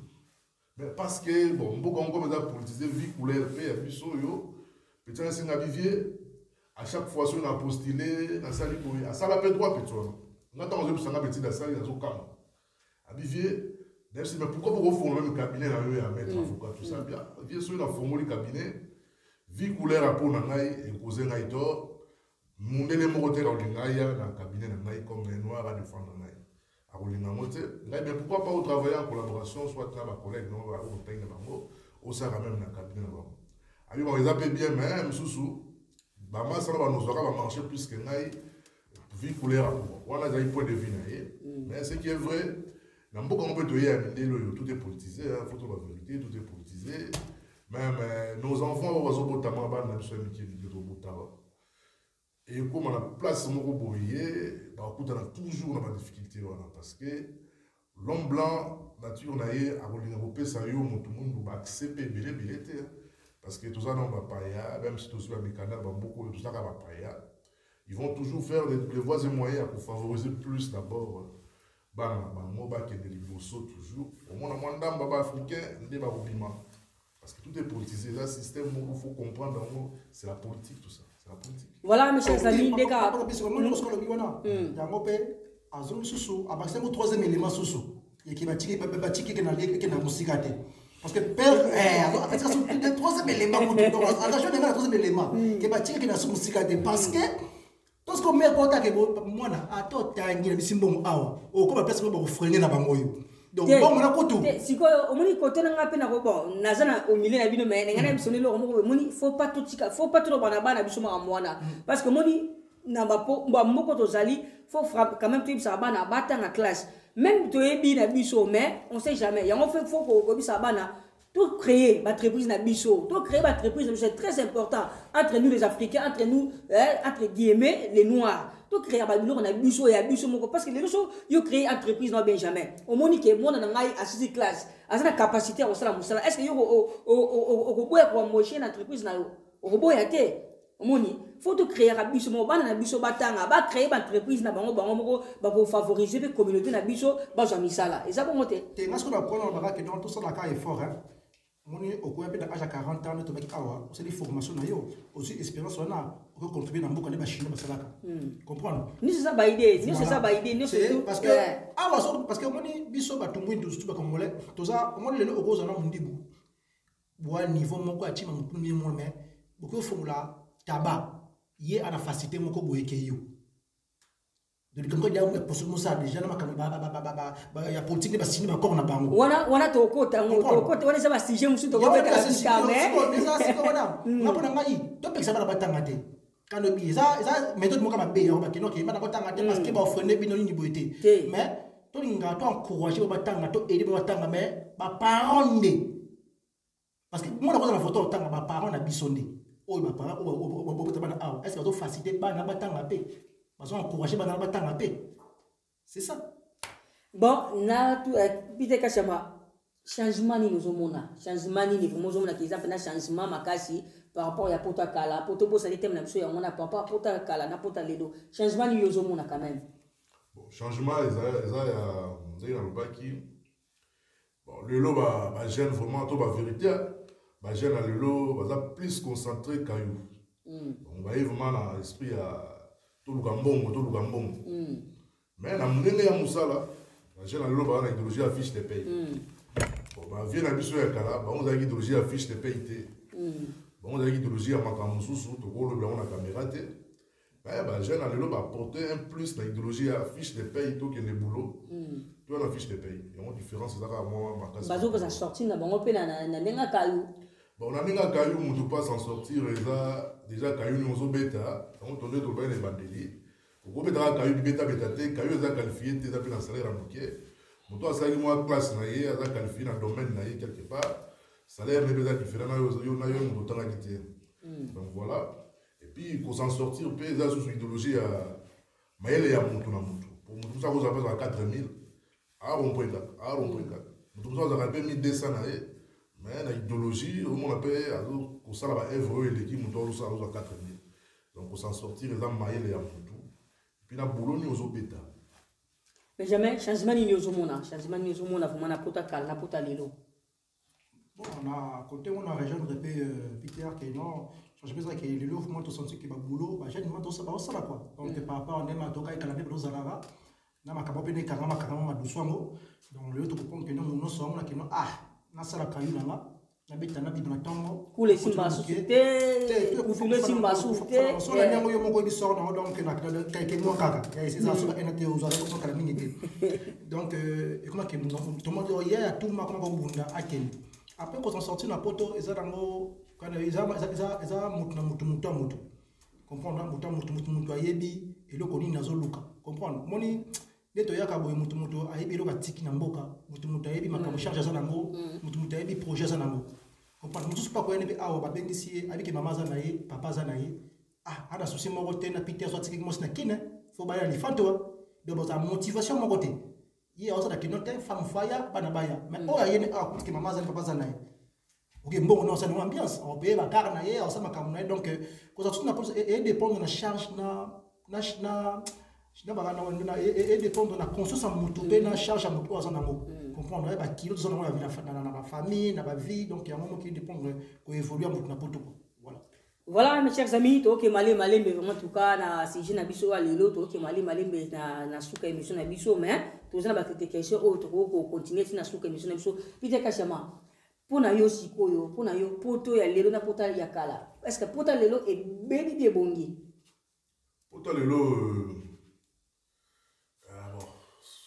Speaker 1: mais parce que bon mboka ngo eza politiser vie couleur mpe ya biso oyo petit wana esenga bivie à chaque fois soki na postule nasali boye asala mpe droit petit wana nga ntango ozobisanga betide asali azokanga abivie mais pourquoi pour ofongola même cabinet na yo ya maître avocat tout ça bien vie soki nafongoli cabinet vie couleur apo na ngai ekoze ngai to mundele moko te nakolinga ya na cabinet na ngai comme noir à défendre ngai akolinga ngo te ngai mais pourquoi pas travailler en collaboration soit na bacollègue no baotayi na bango osala même na cabinet na bango abi bango eza mpe bien mais mosusu bamasala banozwaka bamarché plus que ngai vie couleur apo wana ezali point de vue na ye mais ce qui est vrai na mboka ngo mpe toye ya mindele oyo tout est politisé faut to la vérité tout est politisé même nos enfants bazobotama bana na biso ya mikili tobotama et comme on a place moko boye bakutana toujours na badifficulté wana parce que l'homme blanc nature na ye akolinga kopesa yo motu mundu baaccès mpe ebele te parce que toza na bapaya même si tozwi bamikanda bamboka oyo tozaka bapaya ils vont toujours faire les voies et moyens pour favoriser plus d'abord bana na bango bakende liboso toujours omona mwa ndamba baafricain nde bakobima parce que tout est politisé là système il faut comprendre c'est la politique tout ça c'est la politique
Speaker 2: voilà mes chers amis des gars
Speaker 3: yango pe azongi susu abakisango troisième élément susu yeki batiki na musika te parce que père le troisième élément attention na troisième élément ke batiki na musika te parce que parce que mère kota ke mwana atotangi na bisimbongo awa okoba place ko freiner na bango yo donc bon na kutu
Speaker 2: sikoyo omoni kote nanga pe na ko bon nazana au milieu na bino mais ngana bisonelo ko moni faut pas tout bana biso ma mwana parce que moni na ba moko tozali faut quand même tout ça bana bata na classe même to ebi na biso mais on sait jamais yango faut ko bisa bana tout créer l'entreprise na biso tout créer l'entreprise c'est très important entre nous les Africains entre nous entre guillemets les noirs tout créer ba biloko na biso ya biso moko parce que les gens yo créer entreprise na Benjamin au monique moi na ngai à 6 classe à la capacité à sala musala est-ce que yo o boya pour mocher une entreprise na yo o boya te au moni faut tout créer à biso mo bana na biso batanga ba créer ba entreprise na bango moko ba pour favoriser les communautés na biso ba za misala et ça bon te
Speaker 3: parce que la prendre on va que dans tout ça la cas effort hein moni okoya pe d'âge à 40 ans to baki awa c'est des formations na yo aussi expérience on peut contribuer dans beaucoup de machines basalaka comprendre
Speaker 2: ni c'est ça ba idée ni c'est ça ba idée ni c'est
Speaker 3: parce que awa parce que moni biso batumbu ndu tout ba congolais toza moni lelo okoza na mundibu boa niveau moko atima mutumbi mo mais beaucoup formula tabac yé à la facilité moko boyeke yo de comme il y a un poste musa déjà na makamba ya politique ba sini ba corps na bango
Speaker 2: wana to kota wana ça ba sujet musu to ko beta la mais
Speaker 3: ça c'est wana na pona ngai to pekisa bana batanga te quand le bi ça méthode moka ba be ya ba kino ke bana batanga te parce que ba freiner bino ni boyete mais to linga to encourager ba batanga to aider ba batanga mais ba parole Parce que moi, dans la photo, tant que mes parents ont bisonné. Oh, mes parents, est-ce qu'ils ont facilité bana batang à paix? Ils ont encouragé bana batang à paix. C'est ça.
Speaker 2: Bon, na tu pite kachama changement ni nozomona. Changement ni vraiment nozomona qu'ils appellent changement makasi par rapport à pota kala. Poto bo sali tem na biso ya mona papa pota kala na pota lelo. Changement ni nozomona quand même.
Speaker 1: Bon, changement eza ya ndenge na lobaki. Bon, lelo ba jeune vraiment to ba vérité. Ba jeune à lelo baza plus concentré caillou. On va vraiment dans l'esprit à tout le gambon. Mais na ndenge ya musala, ba jeune à lelo ba na idéologie affiche de pays. Bon, ba vient na biso ya kala, ba on a idéologie affiche de pays té. Bon, on a idéologie à makamususu to ko le na caméra té. Bah jeune à lelo ba porter un plus na idéologie affiche de pays to que le boulot. Tu as affiche de pays. Il y a une différence ça ka moi makasi.
Speaker 2: Bazo ko sortir na bango pe na ndenga kayu.
Speaker 1: Bon, on a un caillou, on ne peut pas s'en sortir. Déjà, caillou, nous sommes bêta. On tourne tout le les bandeliers. Pour que les caillou, bêta, caillou, ils ont qualifié, ils ont un salaire en bouquet. On doit savoir moi classe, ils ont qualifié dans le domaine, quelque part. Salaire n'est pas différent, ils ont un temps à quitter. Donc voilà. Et puis, pour s'en sortir, ils ont sous idéologie à Maël et à Moutou. Pour nous, ça vous appelle à 4000. À Rompoinga. Nous avons appelé 1200. Mais l'idéologie, on appelle pour ça la œuvre et l'équipe nous doit ça à 4000. Donc pour s'en sortir, les hommes maillés les amoutou. Puis la boulot nous aux bêta.
Speaker 2: Mais jamais changement ni ozomona, changement ni ozomona vraiment na pota kala na pota lelo.
Speaker 3: Bon, on a côté on a région de Peter qui non, je pense que le lot moi tout senti que ba boulot, ba j'ai demandé ça là quoi. Donc par rapport on aime toka kala pe zalara. Na makabo pe ne karama maduswango. Donc le tout comprendre que nous sommes là que non nasala kayu nanga na beta na bibna tongo
Speaker 2: kule simba soufite kufule simba soufite
Speaker 3: so la nyango yo moko bi sort na donc na kay mo kaka c'est ça so ena te uzara ko kala mingi te donc et comment que tout le monde hier tout ma comment bunda aken après quand on sorti na poto eza dango kana eza mutu comprendre mutu ayebi eloko nini nazoluka comprendre moni Neto yaka boy mutu ayebi loka tiki na mboka mutu ayebi makambo charge za nango mutu ayebi projet za nango comprendre mutu pas ko ene awo ba bengisi abiki mama za naye papa za naye ana souci moko te na Peter so tiki mo sina kine fo ba ya li fanto de boza motivation moko te ye oza da kinote femme fire bana baya mais o ayene kuti mama za papa za naye ok bon non c'est une ambiance on paye ba car na ye on sa makambo na donc ko za tuna et dépendre na charge na et dépendre de la conscience en moto, na charge en moto, comprendre, bah kilo dans la famille, dans la vie, donc il y a un moment qui dépend qu'on évolue en moto, voilà.
Speaker 2: Voilà mes chers amis, to ke malé mais vraiment tout cas na si na biso alelo to ke malé mais na suka émission na biso mais tous na ba question autre ko continuer na suka émission na biso pite kashama. Pona yo sikoyo, pona yo poto ya lelo na pota ya kala. Est-ce que pota lelo est baby bien bongi?
Speaker 1: Pota lelo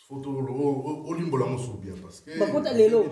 Speaker 1: photo olimbo la moso bien parce que
Speaker 2: ba pota lelo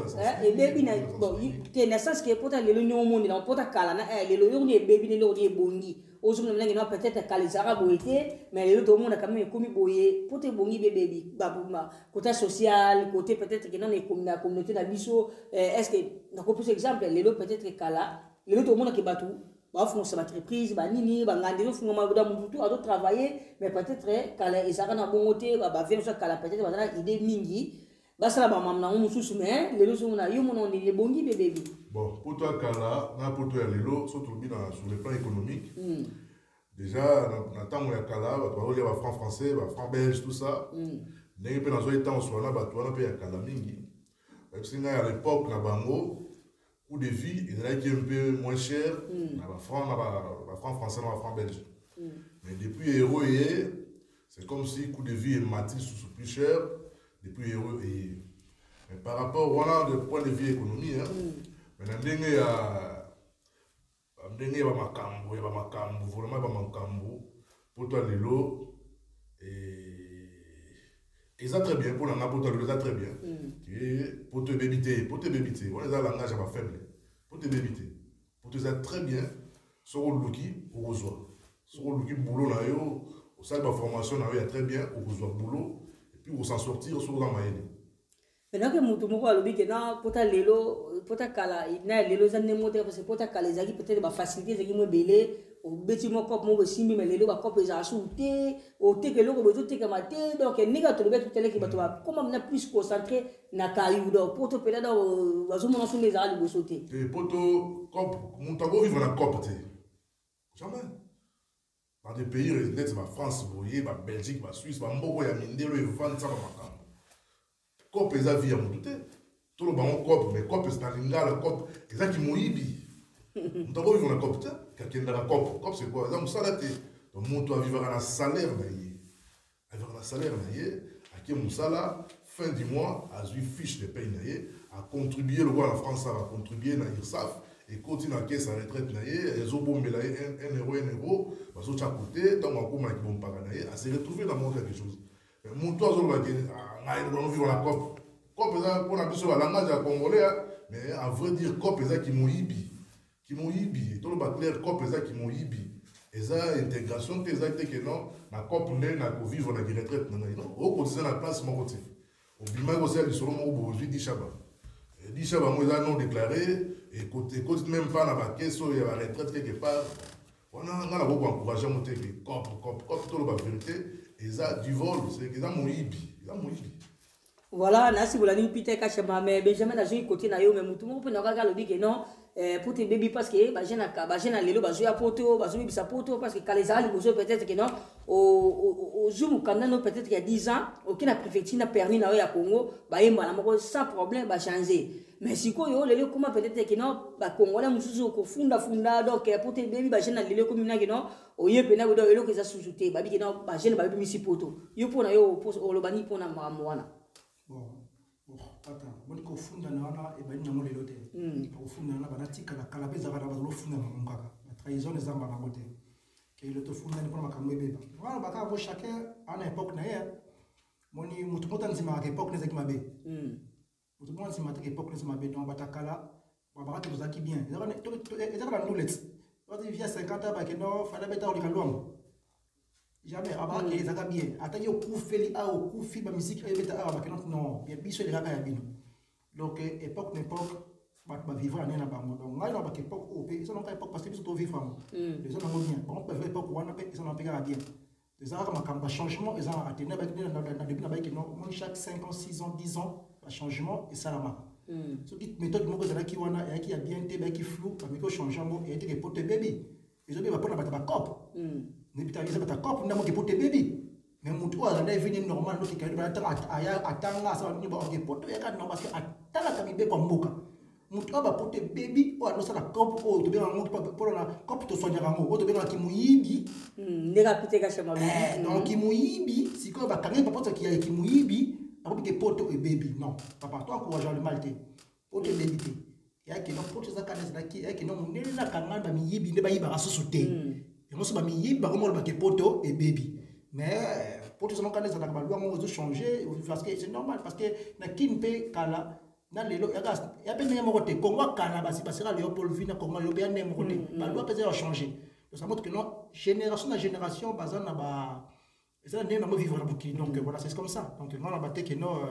Speaker 2: et baby na bon te na sens que pota lelo ni omondi na pota kala na lelo yo ni baby ni lelo ni bongi ozo na ngi na peut-être kalizara boité mais lelo to mona quand même komi boyé pota bongi baby babuma côté social côté peut-être que dans les communauté na biso est-ce que na ko plus exemple lelo peut-être kala lelo to mona ke batu ba font sa entreprise ba nini ba ngandelo font ma da mutu a travailler mais peut-être kala ezaka na bongote ba vient ça kala peut-être ba na idée mingi ba sala ba mamna mususu mais lelo so na yo mono ni bongi bébé
Speaker 1: bon pour toi kala na pour toi lelo surtout bien sur le plan économique déjà na tango ya kala ba to ba franc français ba franc belge tout ça ndenge pe na zo étant soit là ba to na pe ya kala mingi parce que à l'époque na bango coût de vie il est un peu moins cher na franc français na franc belge mais depuis euro c'est comme si coût de vie est matis sous plus cher depuis euro mais par rapport voilà de point de vue économie mais na ndenge ya ba makambo vraiment ba makambo pour toi lelo et ça très bien pour la pour toi ça très bien et pour te bébiter on les a langage à faible pour te bébiter pour te ça très bien sur le looki au reçoit sur le looki boulot là yo au salle de formation là il y a très bien au reçoit boulot et puis on s'en sortir sur la maille
Speaker 2: maintenant que mutu moko alobi ke na pota lelo pota kala na lelo za ne mote parce que pota kala ezaki peut-être ba facilité ezaki mo belé au beti mo cop mo simbi mais lelo ba cop eza souté au te que loko bezo te kamate donc nega to beto tele ki bato ba comment na plus concentré na kali do poto pela do bazo mo so les ali bosoté
Speaker 1: et poto cop montago vivre na cop te jamais dans des pays résidents ba France boye ba Belgique ba Suisse ba mboko ya mindelo e vendre ça ba makam cop eza vie ya mutu te tout le bango cop mais cop c'est na lingala cop eza ki moyibi montago vivre na cop te kakenda na cop c'est quoi eza musala te donc moto vivre na salaire na ye vivre na salaire na ye aki musala fin du mois azui fiche de paye na ye a contribuer le roi la France a contribuer na IRSAF et continue à caisse à retraite na ye ezo bombela ye 1 euro bazo cha côté donc akoma ki bompaka na ye a se retrouver dans monde quelque chose mais moto azo ba ke ngai no vivre la cop eza pour na biso la langage ya congolais mais à vrai dire cop eza ki moyibi tout le ba clair cop eza ki moyibi eza intégration te eza te que non na cop nde na ko vivre na retraite na ngai non o cotiser na place moko te au bima ko sel solo moko bozwi dishaba mo eza non déclaré et côté même pas na ba caisse ya la retraite quelque part on a beaucoup encourager monter que cop tout le ba vérité eza du vol c'est eza moyibi
Speaker 2: voilà nasi bolani pite kachema mais Benjamin na joi côté na yo mais mutu moko na kaka lobi que non pour tes bébés parce que ba jena lelo ba joya poto ba joya bisa poto parce que kalezali bozo peut-être que non au zoom quand non peut-être qu'il y a 10 ans aucune préfecture n'a permis na ya Congo ba yemba na moko sans problème ba changer mais si ko yo lelo comment peut-être que non ba Congolais mususu ko funda donc pour tes bébés ba jena lelo comme na que non oye pena bodo lelo que ça sous-souté ba bi que non ba jena ba bi misi poto yo pona yo o lobani pona mwana
Speaker 3: attends bon ko funda na wana e bani na mo lelo te ko funda na bana tika na kala beza bana bazolo funda na ngaka la trahison des amba na mote ke le to funda ni pour makambo ebeba wana baka bo chacun à une époque na ya moni mutu mota nzima ka époque nezaki mabe mutu mota nzima ka époque nezaki mabe donc batakala babaka to zaki bien ezaka na knowledge wadi via 50 ans ba ke no fala beta o likalwango jamais avant que les aga bien attaquer au coup feli a au coup fi ba musique et beta a ba non bien biso les gars ya bino donc époque ba vivre année na bango donc ngai na ba époque au pays ça non pas époque parce que biso to vivre les gens ont bien bon peut époque wana pe ça non pega bien les aga makamba changement ils ont atteint na début na ba que non chaque 5 ans 6 ans 10 ans ba changement et ça la marque ce qui méthode moko za ki wana ya ki a bien te ba ki flou ba miko changement et te pour te baby ils ont bien ba pona ba cop n'habitabiliser ta cop n'a pas pour tes bébés mais mon toit là est normal donc il va attendre ça ni ba ok pour toi non parce que attends la bébé comme boka mon toit va pour tes bébés ou alors ça la cop ou tu bien pour la cop to soigner rango ou tu bien qui muyibi
Speaker 2: nega pite ka chama
Speaker 3: donc qui muyibi si quoi ba kangi papa qui a qui muyibi après que poto et bébé non papa toi encourageant le malté pour tes bébés ya que non pour tes akanes là qui ya que non nela kanga ba miyibi ne ba yiba sosouté et moi, je suis un poto et baby. Mais pour tout ce monde, ça va changer parce que c'est normal. Parce que na kinpe kala na lelo il y a peine de côté Congo kala basi passera Léopold Vina Congo yo bien nem côté. La loi peut changer. Donc ça montre que non génération na génération bazana ba ça n'est pas vivre na bouki. Donc voilà, c'est comme ça. Donc on a batté que non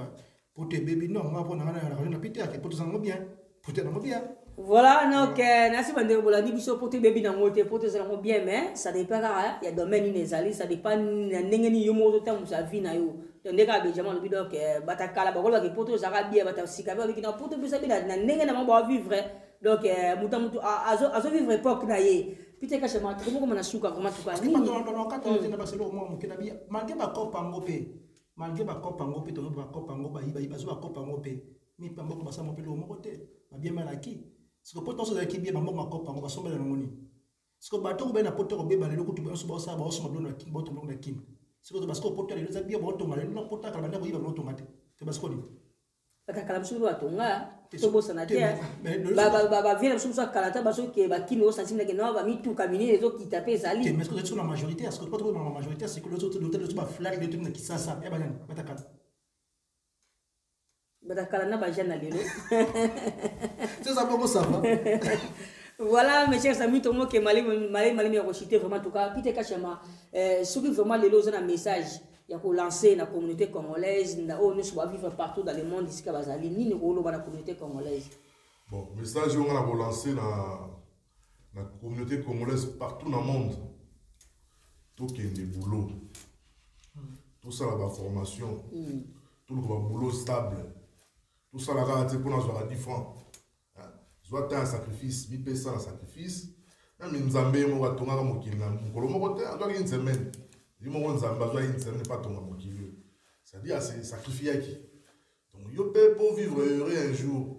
Speaker 3: pour tes bébés non, on va prendre na pité que pour tout ça bien. Pour tout ça bien.
Speaker 2: Voilà, donc, merci beaucoup. La division pour tes bébés dans le pour tes enfants bien, mais ça dépend. Il y a domaine inésalé, ça dépend. N'engeni yomo de temps ça vie na yo. Donc les gars, Benjamin le bidon que batakala, bakola que pour tes arabes bien, batasika, avec na pour tes bébés na n'engeni na mabo vivre. Donc muta azo vivre époque na ye. Pite ka chama, comment na suka vraiment tout cas.
Speaker 3: Parce que dans quand on est na baselo moi mon kenabi, malgré ba kopa ngope, malgré ba kopa ngope, to ba kopa ngoba iba zo ba kopa ngope. Mi pa mboko basa mo pe lo mo côté. Ba bien malaki. Ce que potentiel de l'équipe bien maman ma copa on va sommer dans le moni ce que bateau ou bien la pote au bébé le coup tu peux se bosser ba osma blonde king bottom blonde king ce que parce que pote les deux bien bottom mal non pote ka bana boyiba no tomate te parce que ni
Speaker 2: ata kala msuru atonga to bossa na terre ba vient msuru sa kala ta baso ke ba kino sensible que non va mi tout caminer les autres qui taper sali
Speaker 3: mais est-ce que tu es sur la majorité est-ce que pas trop dans la majorité c'est que les autres l'hôtel tu vas flag les trucs qui ça et ba nan batakala
Speaker 2: batakala na ba jana lelo
Speaker 3: c'est ça comment ça va.
Speaker 2: Voilà mes chers amis tout le monde qui m'a cité vraiment en tout cas pite kachama ceux qui vraiment les lots un message y a lancé la communauté congolaise, nous sommes vivre partout dans le monde ici à Bazali, ni nous la communauté congolaise.
Speaker 1: Bon, message on a lancé la communauté congolaise partout dans le monde. Tout qui est des boulots, tout ça la formation, tout le boulot stable, tout ça la garantie pour nous avoir 10 francs. Soit un sacrifice, mi paye ça un sacrifice. Même Nzambé mo va tonga mo kina, mukolo mo kote, on doit une semaine. Dis mo Nzamba doit une semaine pas tonga mo kina. C'est-à-dire c'est sacrifier qui. Donc yo paye pour vivre heureux un jour.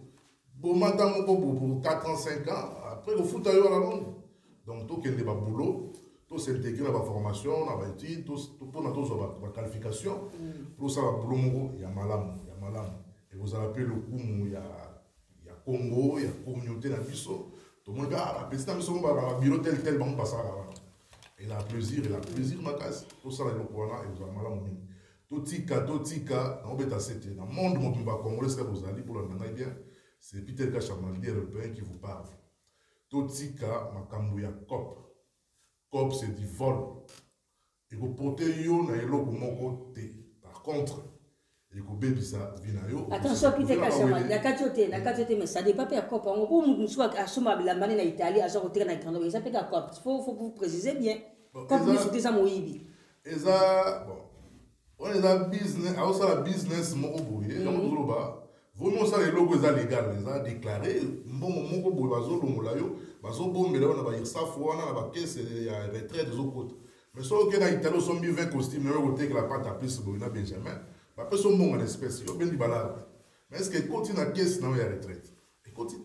Speaker 1: Bon matin mon pour 4 ans, 5 ans, après le foot ailleurs à la longue. Donc tout qui est pas boulot, tout s'intégrer dans la formation, dans la étude, tout pour notre qualification. Pour ça boulot mo il y a malam, Et vous avez appelé le coup il y a Congo, il y a communauté dans Bisso. Tout le monde dit, ah, la petite amie, le bureau tel, bon, passe là. Il a plaisir, ma casse. Tout ça, il y a le courant, et vous avez mal à mon tout tika, on peut t'accepter. Dans le monde, mon pimba congolais, c'est que vous allez pour l'entendre bien. C'est Peter Kachamaldi, européen, qui vous parle. Tout tika, ma cambouya cop. Cop, c'est du vol. Et vous portez yo, na yelo, pour mon côté. Par contre,
Speaker 2: attention, Peter Kachamaldi, la qualité, mais ça dépend pas de quoi. On peut nous soit à Soma, la manne en Italie, à genre au terrain dans le ça peut être quoi. Il faut vous préciser bien. Comme vous dites ça, Moïbi.
Speaker 1: Et ça, bon, on est dans business, alors ça, la business, mon boy, donc vous le bas. Vraiment, ça, les logos, les légal, les a déclaré. Mon boy, bazo, l'omolayo, bazo, bon, mais là, on a pas ça, on a pas caisse, il y a retraite des autres côtés. Mais ça, ok, dans l'Italie, on a mis 20 costumes, on a côté que la pâte à plus, on a Benjamin. Après, son bon en espèce, il y a bien du balade. Mais est-ce qu'il continue à caisse dans la retraite? Il continue.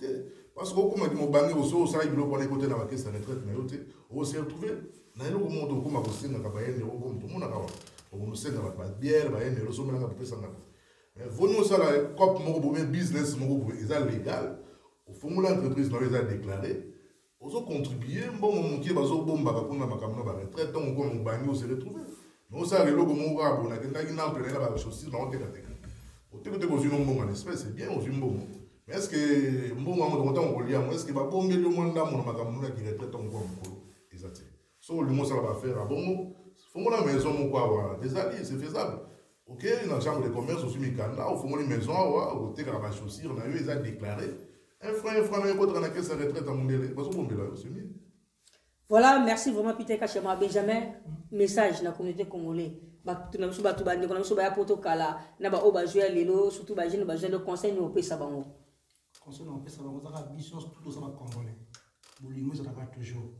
Speaker 1: Parce que comme je dis, mon bannier, au ça, il veut qu'on écoute dans la caisse de retraite, mais on s'est retrouvé. Dans le monde, on a aussi dans la baïenne, tout le monde a on sait dans la bière, baïenne, le sommet, on a peu ça. Mais vous ça, la COP, mon business, ils sont légal. Au fond, l'entreprise, ils ont déclaré. Ils ont contribué, bon, qui est basé au bon, bah, pour la retraite, donc on bannier, on s'est retrouvé. Mais ça, les logos, on a la chaussure dans le c'est bien, mais est-ce que est-ce qu'il va bomber le monde dans mon magasin qui retraite en quoi exact. So le mot ça va faire à bon faut la maison mon quoi des alliés c'est faisable. OK, dans la chambre de commerce aussi mi canada au fond une maison au té la chaussure on a eu ils a déclaré un franc un autre dans la caisse de retraite à mon délai parce que bomber là c'est mieux.
Speaker 2: Voilà, merci vraiment Peter Kachama Benjamin. Message la communauté congolaise. Tu n'as pas tout bandi, tu n'as pas poto kala, na ba oba jouer lelo, surtout ba jeune le conseil nous peut ça bango.
Speaker 3: Conseil nous peut ça bango, ça a vision tout ça va congolais. Bolingo ça va toujours.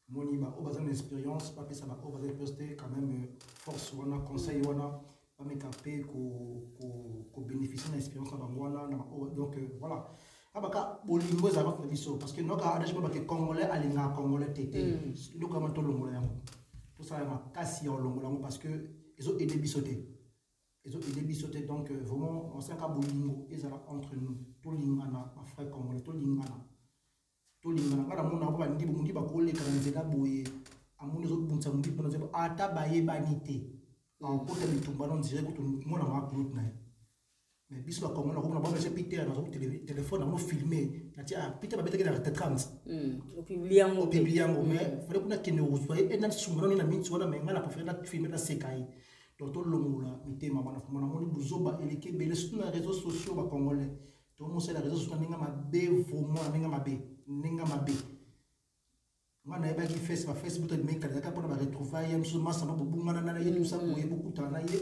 Speaker 3: Moni ba oba une expérience, pas que ça va oba poster quand même force wana conseil wana pas me capé ko bénéficier de l'expérience na wana donc voilà. Abaka bolingo za va biso parce que noka adaje ba ke congolais alinga congolais tété. Donc comment to longola yango. Tout ça ma kasi en longola parce que ils ont aidé bisoté. Ils ont aidé bisoté donc vraiment on sait ka bolingo ils sont entre nous. To lingana ma frère congolais to lingana. To lingana ngara mona ba ndi ba ko le kana nzela boye amuni zo bunza mundi pona zebo ata baye banité. En côté de tout ballon dire que tout monde a groupe na. Mais biso ba congolais ko na ba chez Peter na zo téléphone na filmer na tia Peter ba beteke na 30.
Speaker 2: Au publiango
Speaker 3: mais fallait qu'on a kene ozoye et na sumro ni na minti wana menga na préférer na filmer na sekai. Donc to longola mitema bana fuma na moni buzoba eleke bele sur les réseaux sociaux ba congolais. To mo c'est les réseaux sociaux ninga mabe vraiment ninga mabe. Ngana eba ki Facebook to meka ka pona ba retrouvailles mso masa ba bungana na ye tout ça ko yebu kutana ye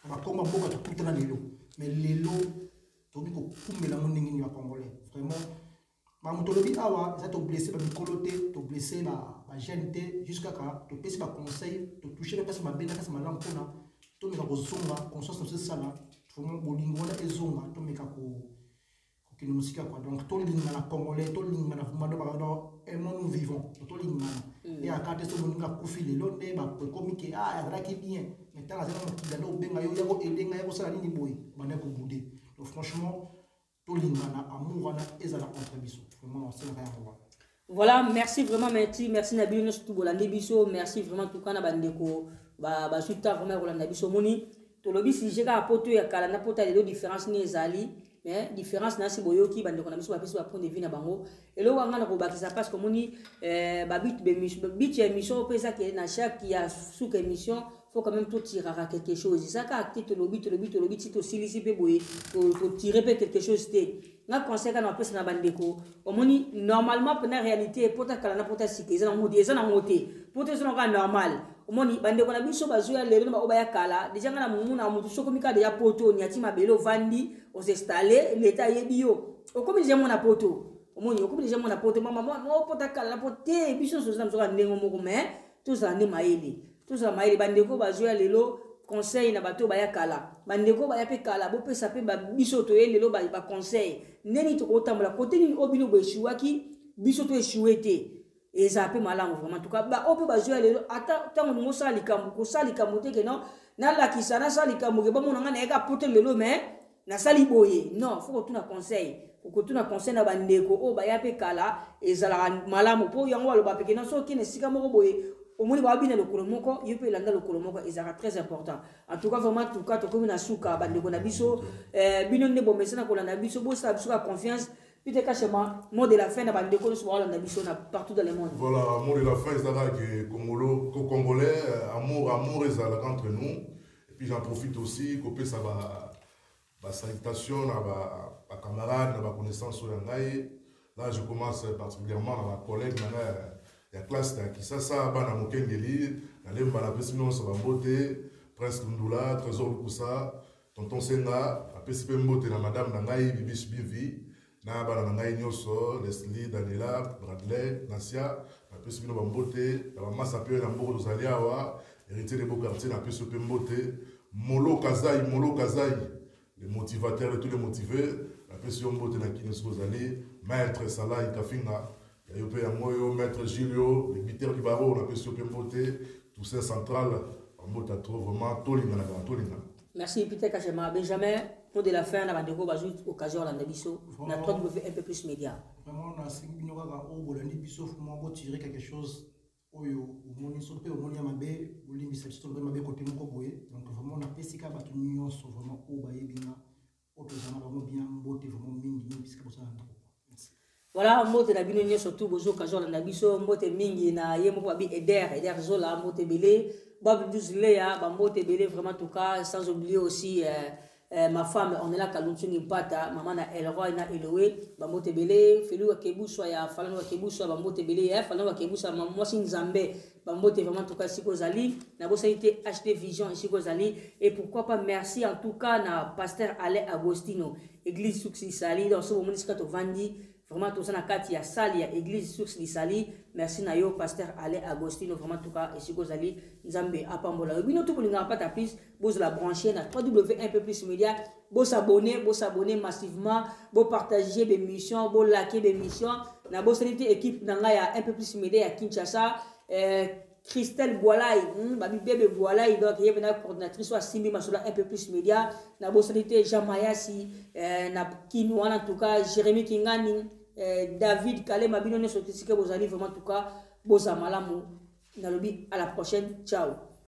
Speaker 3: ba koma boka to kutana lelo. Mais lelo to biko kumela mo ningi ba congolais. Vraiment mamutolobi awa ça te blessé ba mikoloté to blessé ba gente jusqu'à quand to pesi ba conseil to toucher pas ma bena pas ma lampona to meka ko zonga conscience de ça là vraiment bolingo na ezonga to meka ko kini musika quoi donc to linga na congolais to linga na fumado ba et nous vivons to linga et à quand to bolinga kufile lo nde ba komike ya qui bien mais tant là c'est qui dalo benga yo yako elenga yako sala nini boy bana ko boudé donc franchement to linga na amour na ezala entre biso vraiment c'est rien voir.
Speaker 2: Voilà, merci vraiment, merci Nabil Nosutu Bolande Biso, merci vraiment tout kana bandeko ba suta vraiment Bolande Biso moni to lobi si jeka poto ya kala na pota de différence ni ezali mais différence na si boyoki bandeko na biso ba pesa point de vue na bango et lo wanga na ko bakisa parce que moni ba bit émission pesa que na chaque ya sous émission faut quand même tout tirer à quelque chose. Ça quand acté to lobby si to silisi pe boye to tirer pe quelque chose té. Na conseil quand on peut na bandeko. Au moni normalement pour la réalité pour ta kala na pour ta sike ça na moté. Pour te ça normal. Au moni bandeko na biso bazuya lelo ba obaya kala. Déjà na mumuna mutu sokomika de ya poto nyati mabelo vandi on s'installer l'état yebio. Au comme déjà mon poto. Au moni au comme déjà mon poto maman moi pour ta kala poté biso so na so ndengo moko mais tout ça ne maïli. Tout ça maïli bandeko bazuya lelo conseil na bato baya kala bandeko baya pe kala bo pe sa pe ba biso to lelo ba conseil neni to otambola côté ni obino bo échouaki biso to échoué et ça pe malamu vraiment en tout cas ba ope bazuya lelo ata tango ni mosa likambo ko sali kamote ke non na la kisana sali kambo ke ba mona ngana eka pote lelo mais na sali boye non faut que tu na conseil ko tuna conseil na bandeko o baya pe kala ezala malamu po yango aloba pe ke non so ki ne sika moko boye au moins le kolomoko il peut landa le kolomoko et ça très important en tout cas vraiment tout cas to comme na suka bandeko na biso bino ne bo mesena ko na biso bo sa biso confiance peut-être cachement mot de la fin na bandeko so wala na biso na partout dans le monde
Speaker 1: voilà mot de la fin ça va que congolais amour ezala entre nous et puis j'en profite aussi que ça va salutation na ba camarades na ba connaissance sur ngai là je commence particulièrement à ma collègue la classe de Kisasa, Bana Mokengeli, la Lemba la Pessimon Sabambote, Prince Ndula, Trésor Lukusa, Tonton Senga, la Pessimon Mbote, la Madame Nangaï, Bibi Subivi, na Bana Nangaï Nyoso, Leslie, Daniela, Bradley, Nasia, la Pessimon Bambote, la Massa Pio Nambo Zaliawa, héritier des beaux quartiers, la Pessimon Mbote, Molo Kazaï, les motivateurs et tous les motivés, la Pessimon Mbote, la Kinesko Zali, Maître Salah Ikafinga. Il y a un maître Gilio, le biteur du barreau, on a pu se pémoter, tout ça central, en mot à trop vraiment, Tolina.
Speaker 2: Merci, Peter Kachema. Benjamin, pour de la fin, on a des occasions à l'Andabiso, on a trop de un peu plus média.
Speaker 3: Vraiment, on a 5 minutes pour tirer quelque chose. Oyo, on est sauté au Monia Mabé, ou l'immissaire, Mabé côté Mokoboé. Donc, vraiment, on a Pessica Batunion, vraiment, au Baébina, au vraiment bien, beauté, vraiment, mingi, puisque vous avez
Speaker 2: voilà mbote na bino nyo surtout bozo kazo na biso mbote mingi na ye moko bi eder zola mbote belé bab duzle ya ba mbote belé vraiment tout cas sans oublier aussi ma femme on est là kalunsungi pata maman na Elroy na Eloé ba mbote belé felu akebuswa ya falano akebuswa ba mbote belé ya falano akebuswa mwasi nzambe ba mbote vraiment tout cas siko zali na bosa été acheter vision siko zali et pourquoi pas merci en tout cas na pasteur Alain Agostino église Suksi Sali dans ce moment iskato vandi. Vraiment, tout ça, na kati ya sali ya église sur Sali. Merci na yo, pasteur Alain Agostino. Vraiment, tout cas, et si vous allez, Nzambe, apambola. Bino tout pour l'inga pas ta plus, vous la brancher na www un peu plus média. Vous s'abonner massivement, vous partager des missions, vous liker des missions. Na bo salite équipe nanga ya un peu plus média à Kinshasa. Christelle Boalay, babi bébé Boalay, donc il y avait une coordinatrice soit Simi Masoula un peu plus média. Na bo salite Jamayasi, na Kinouan en tout cas, Jérémy Kingani. David Kalem Abino ne sorti que vous allez vraiment en tout cas Bosa Malamu Nalobi à la prochaine ciao.